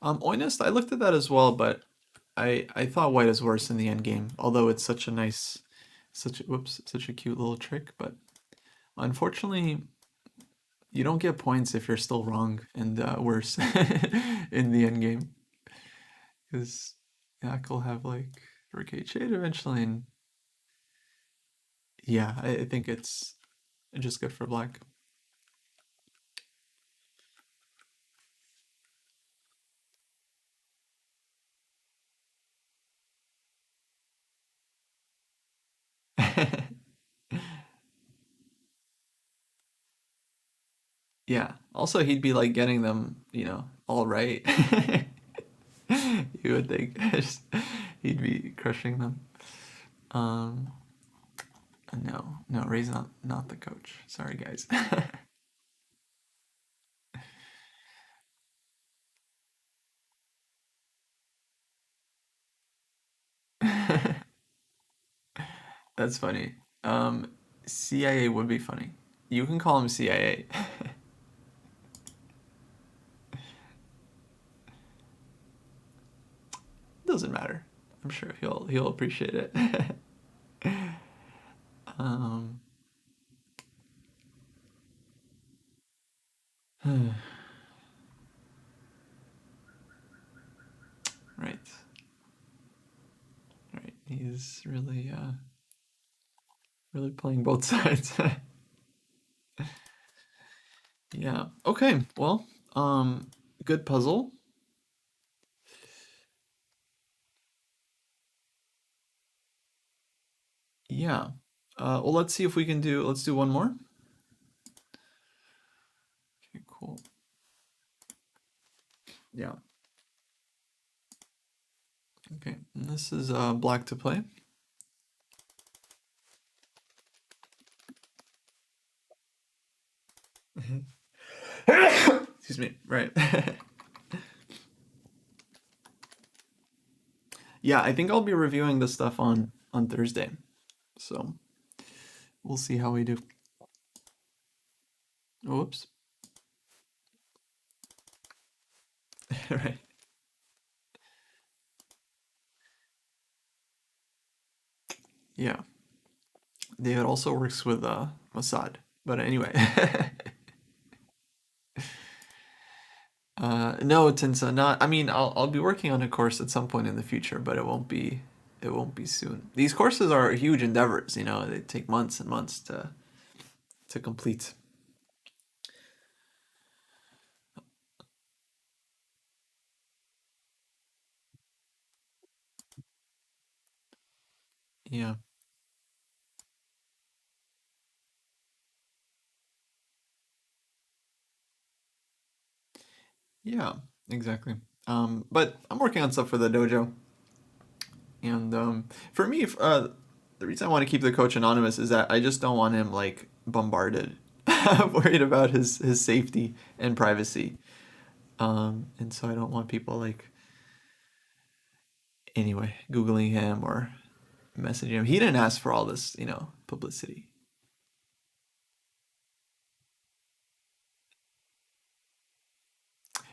[SPEAKER 1] Oinest, I looked at that as well, but I thought White is worse in the end game, although it's such a nice, such a, whoops, such a cute little trick, but unfortunately, you don't get points if you're still wrong and worse in the end game, because Yak will have like Brigade Shade eventually, and yeah, I think it's just good for black. Yeah. Also, he'd be like getting them, all right. You would think he'd be crushing them. Um, no, no, Ray's not the coach. Sorry, guys. That's funny. CIA would be funny. You can call him CIA. Doesn't matter. I'm sure he'll appreciate it. um, right, right. He's really playing both sides. Yeah. Okay. Well, good puzzle. Yeah. Well, let's see if we can do. Let's do one more. Okay. Cool. Yeah. Okay. And this is black to play. Excuse me. Right. Yeah, I think I'll be reviewing this stuff on Thursday. So we'll see how we do. Whoops. Right. Yeah. David also works with Mossad. But anyway. No, Tinsa, not. I mean, I'll be working on a course at some point in the future, but it won't be soon. These courses are huge endeavors, they take months and months to complete. Yeah. Yeah, exactly. But I'm working on stuff for the dojo, and for me, the reason I want to keep the coach anonymous is that I just don't want him like bombarded. I'm worried about his safety and privacy, and so I don't want people like anyway googling him or messaging him. He didn't ask for all this, publicity.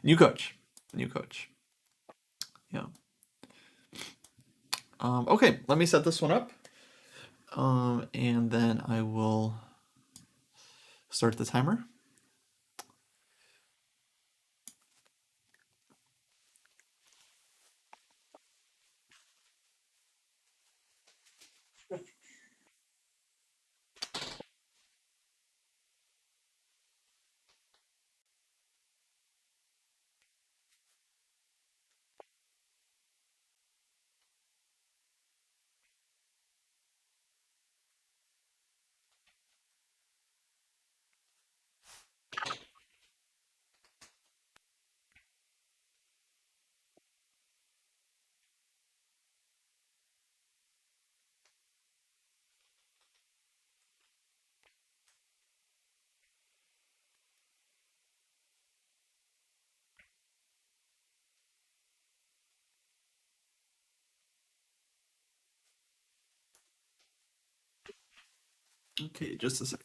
[SPEAKER 1] New coach, new coach. Yeah. Okay, let me set this one up, and then I will start the timer. Okay, just a sec.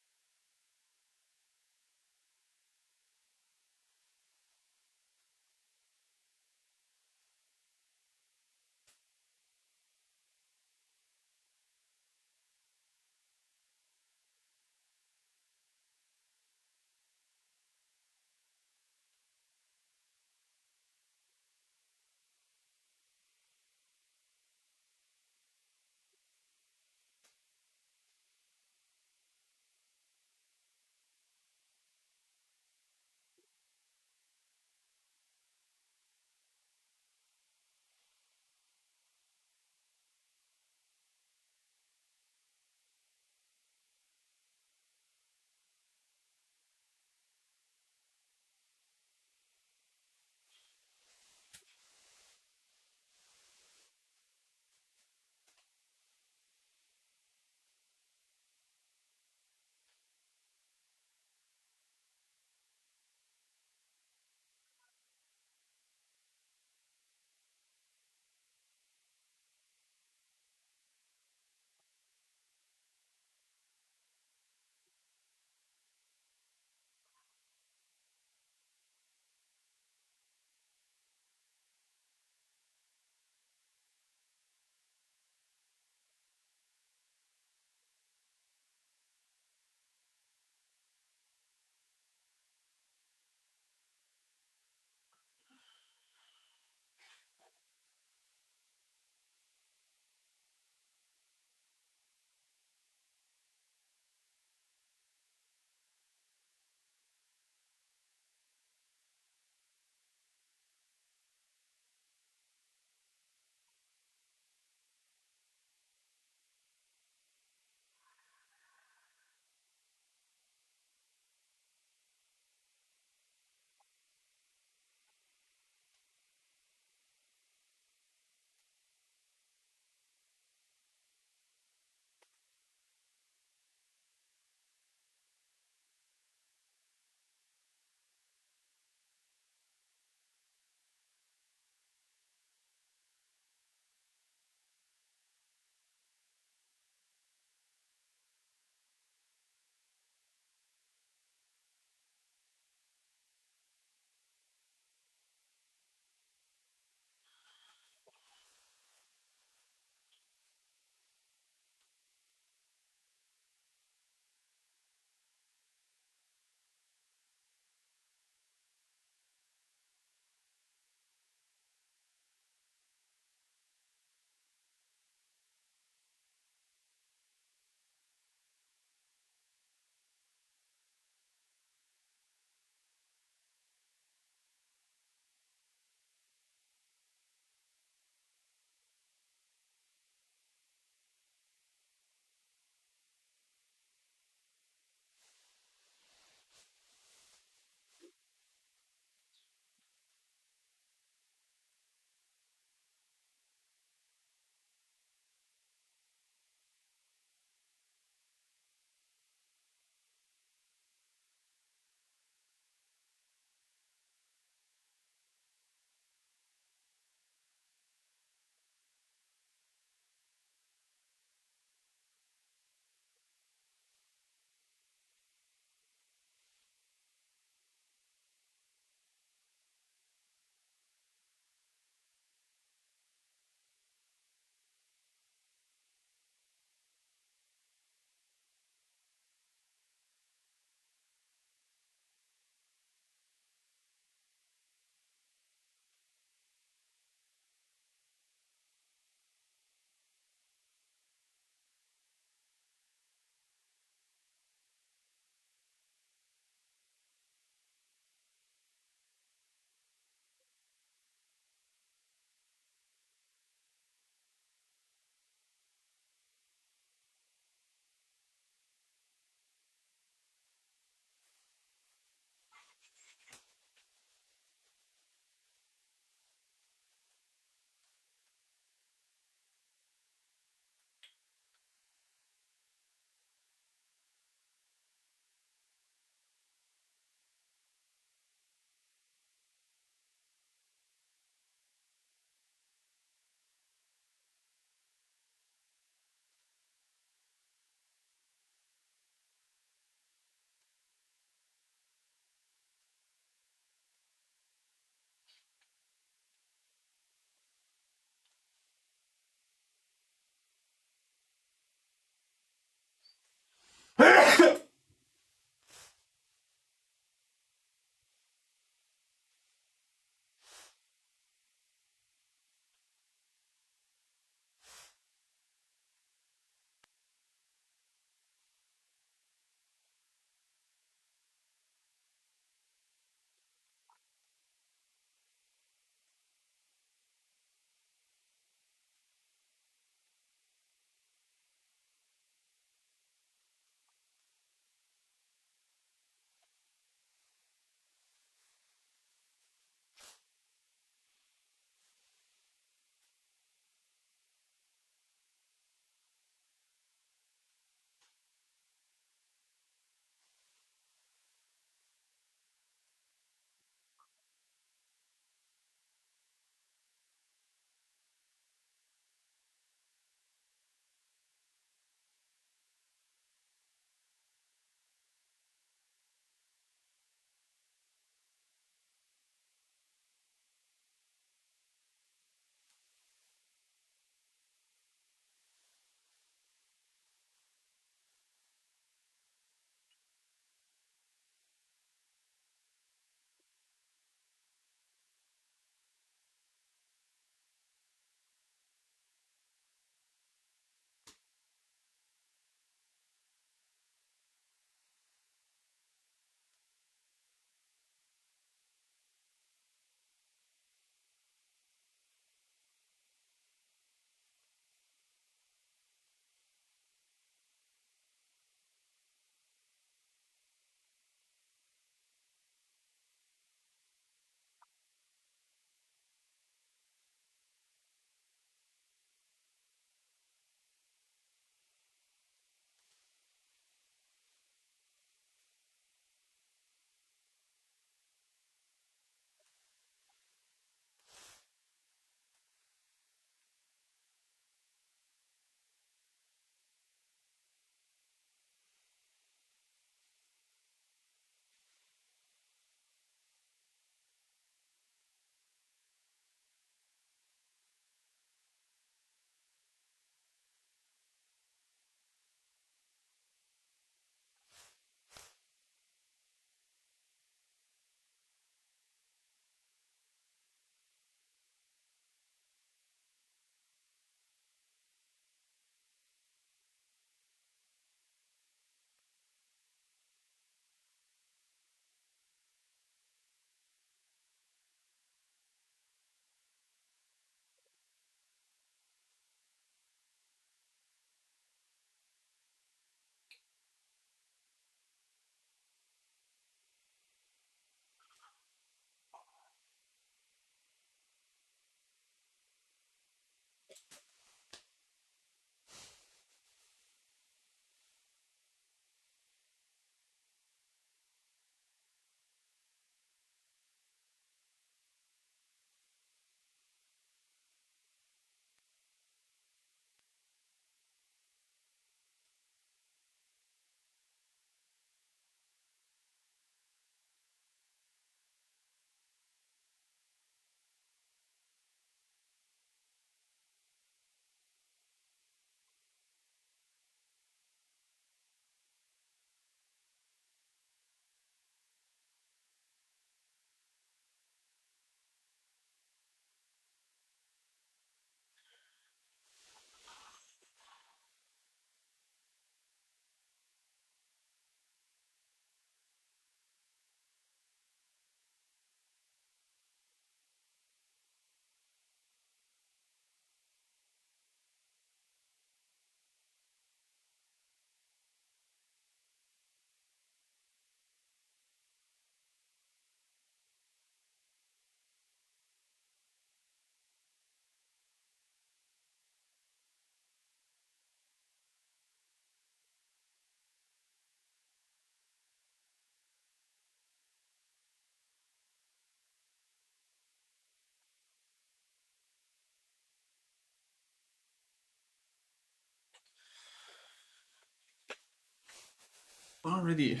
[SPEAKER 1] Alrighty.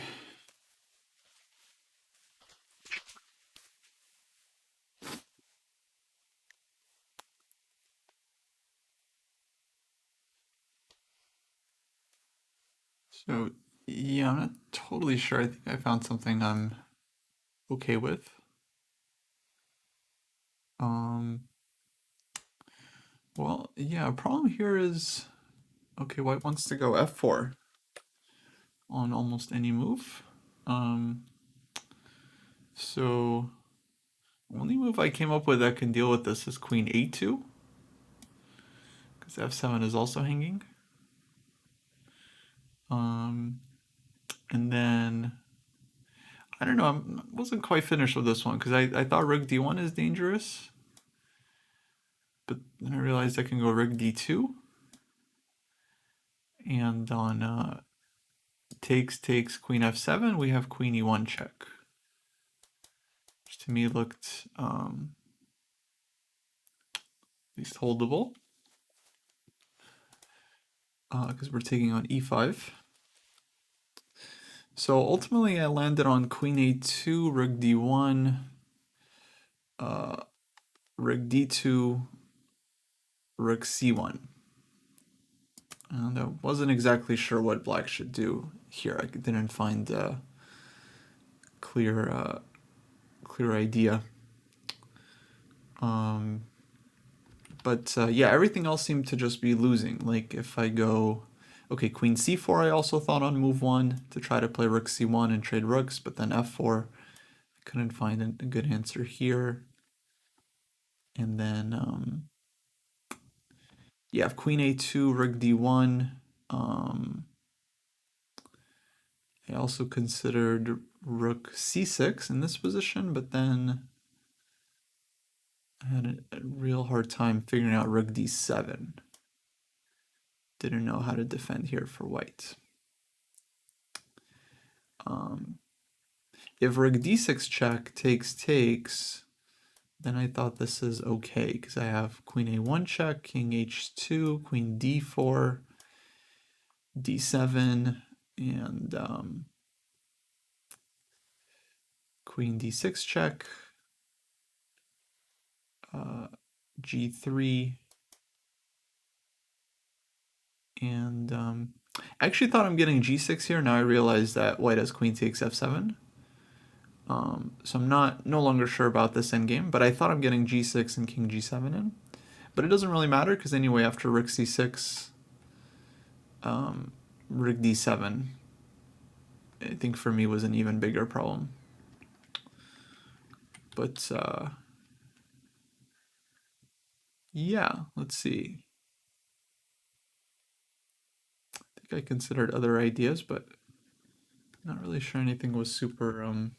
[SPEAKER 1] So, yeah, I'm not totally sure. I think I found something I'm okay with. Um, well, yeah, problem here is, okay, white wants to go f4 on almost any move. Um, so only move I came up with that can deal with this is queen a2, because f7 is also hanging. And then I don't know, I wasn't quite finished with this one because I thought rook d1 is dangerous, but then I realized I can go rook d2, and on takes queen f7 we have queen e1 check, which to me looked at least holdable because we're taking on e5. So ultimately I landed on queen a2, rook d1, rook d2, rook c1. And I wasn't exactly sure what black should do here. I didn't find a clear idea. But yeah, everything else seemed to just be losing. Like if I go, okay, queen c4, I also thought on move one to try to play rook c1 and trade rooks, but then f4, I couldn't find a good answer here. And then, yeah, queen a2, rook d1. I also considered rook c6 in this position, but then I had a real hard time figuring out rook d7. Didn't know how to defend here for white. If rook d6 check takes, then I thought this is okay because I have queen a1 check, king h2, queen d4, d7, and queen d6 check, g3, and I actually thought I'm getting g6 here. Now I realize that white has queen takes f7. So I'm no longer sure about this endgame, but I thought I'm getting g6 and king g7 in. But it doesn't really matter because anyway, after rook c6, rook d7, I think for me was an even bigger problem. But yeah, let's see. I think I considered other ideas, but not really sure anything was super important.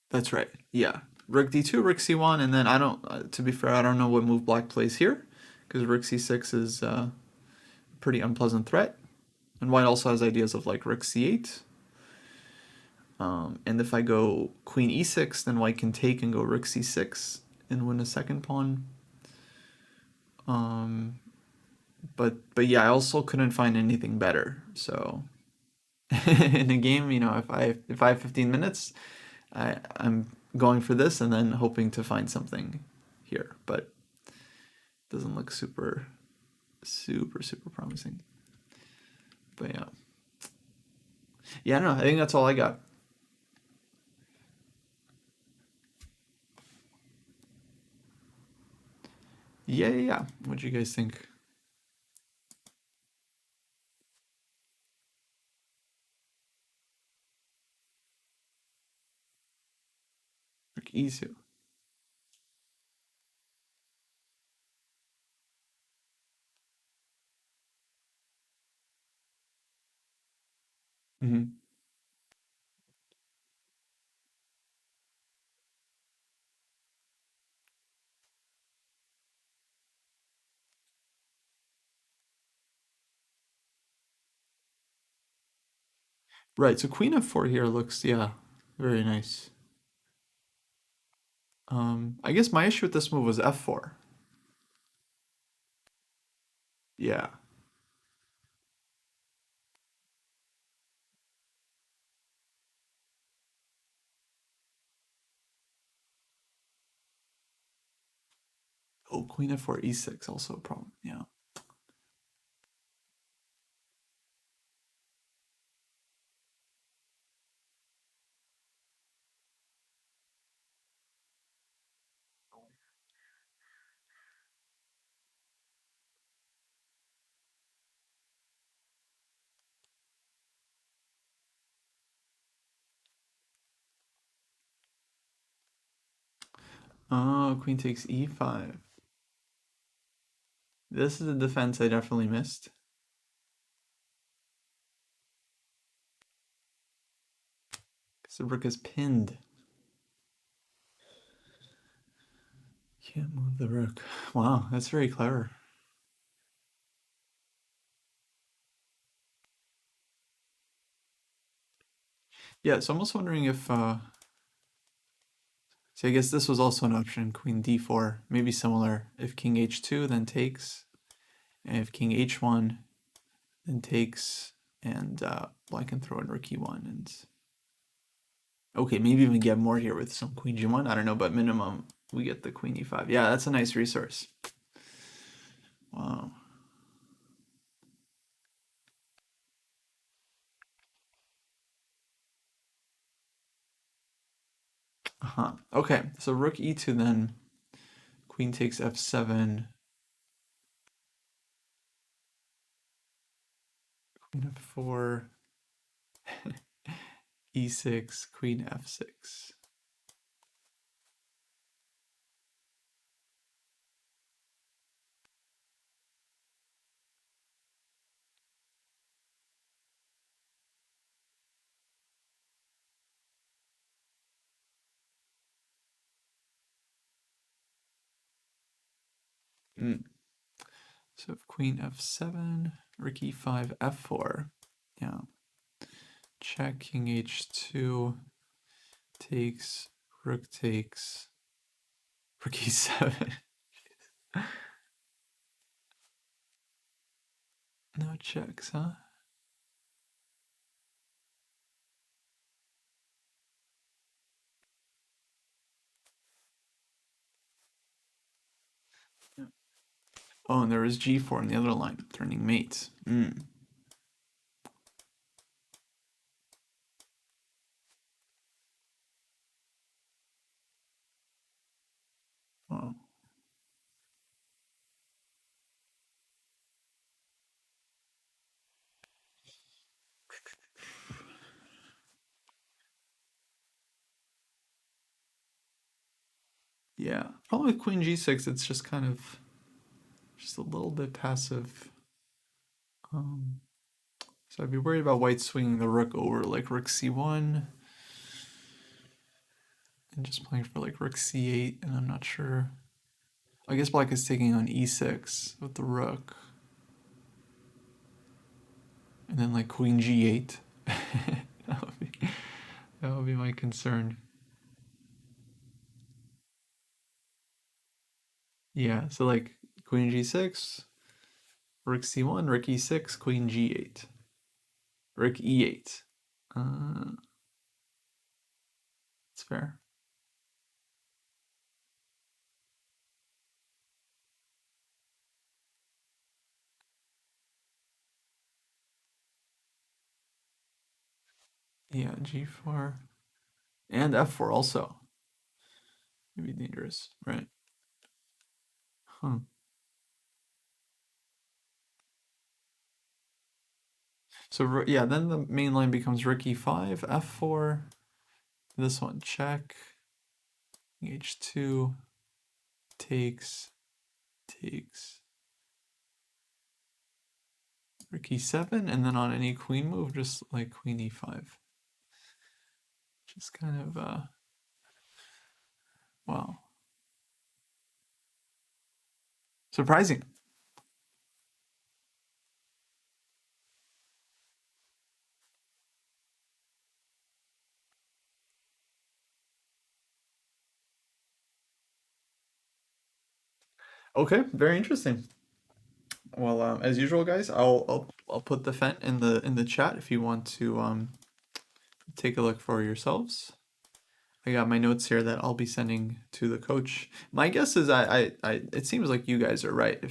[SPEAKER 1] That's right. Yeah, rook d2, rook c1, and then I don't. To be fair, I don't know what move black plays here, because rook c6 is a pretty unpleasant threat, and white also has ideas of like rook c8. And if I go queen e6, then white can take and go rook c6 and win a second pawn. But yeah, I also couldn't find anything better. So in a game, if I have 15 minutes, I'm going for this and then hoping to find something here. But it doesn't look super promising. But yeah, I don't know. I think that's all I got. Yeah. What do you guys think? Rook e2. Mm-hmm. Right. So queen f4 here looks, yeah, very nice. I guess my issue with this move was f4. Yeah. Oh, queen f4 e6 also a problem. Yeah. Oh, queen takes e5. This is a defense I definitely missed. Because the rook is pinned. Can't move the rook. Wow, that's very clever. Yeah, so I'm almost wondering if so I guess this was also an option, queen d4, maybe similar. If king h2 then takes, and if king h1 then takes, and well, I can throw in rook e1 and okay, maybe even get more here with some queen g1. I don't know, but minimum we get the queen e5. Yeah, that's a nice resource. Wow. Uh-huh. Okay, so rook e2 then, queen takes f7, queen f4, e6, queen f6. Mm. So if queen f7, rook e5, f4. Yeah. Check, king h2, takes, rook takes, rook e7. No checks, huh? Yeah. Oh, and there was g4 on the other line, turning mate. Mm. Wow. Yeah. Probably with queen g6, it's just kind of just a little bit passive. So I'd be worried about white swinging the rook over like rook c1 and just playing for like rook c8, and I'm not sure. I guess black is taking on e6 with the rook. And then like queen g8. that, that would be my concern. Yeah, so like queen g6, rook c1, rook e6, queen g8, rook e8. It's fair. Yeah, g4 and f4 also. Maybe dangerous, right? Huh. So yeah, then the main line becomes rook e5, f4. This one check. h2 takes, takes. Rook e7, and then on any queen move, just like queen e5. Just kind of wow, surprising. Okay, very interesting. Well, as usual, guys, I'll put the fent in the chat if you want to take a look for yourselves. I got my notes here that I'll be sending to the coach. My guess is it seems like you guys are right.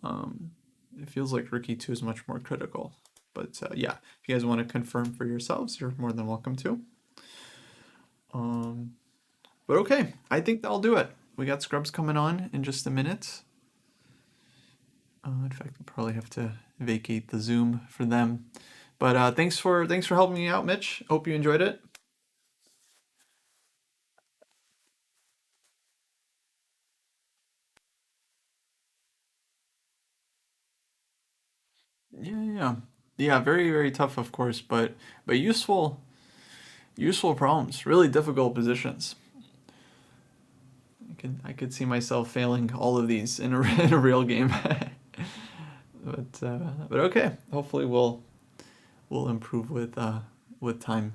[SPEAKER 1] Um, it feels like Rookie 2 is much more critical. But yeah, if you guys want to confirm for yourselves, you're more than welcome to. Um, but okay, I think that'll do it. We got scrubs coming on in just a minute. In fact, I'll probably have to vacate the Zoom for them. But thanks for helping me out, Mitch. Hope you enjoyed it. Yeah. Yeah, very, very tough, of course, but useful problems. Really difficult positions. I could see myself failing all of these in a in a real game. But okay. Hopefully we'll improve with time.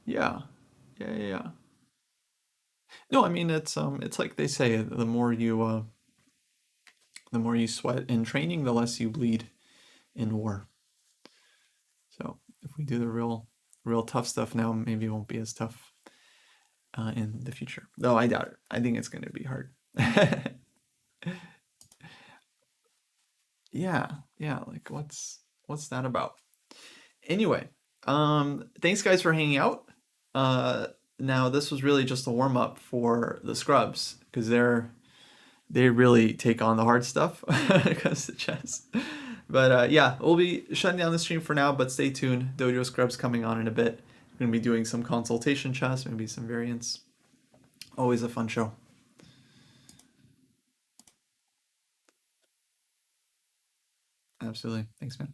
[SPEAKER 1] Yeah. Yeah. No, I mean it's like they say, the more you sweat in training, the less you bleed in war. So if we do the real tough stuff now, maybe it won't be as tough in the future. Though I doubt it. I think it's going to be hard. Yeah, yeah. Like what's that about? Anyway, thanks guys for hanging out. Uh, Now this was really just a warm up for the scrubs because they really take on the hard stuff when it comes to chess. But yeah, we'll be shutting down the stream for now, but stay tuned. Dojo Scrubs coming on in a bit. We're going to be doing some consultation chess, maybe some variants. Always a fun show. Absolutely. Thanks, man.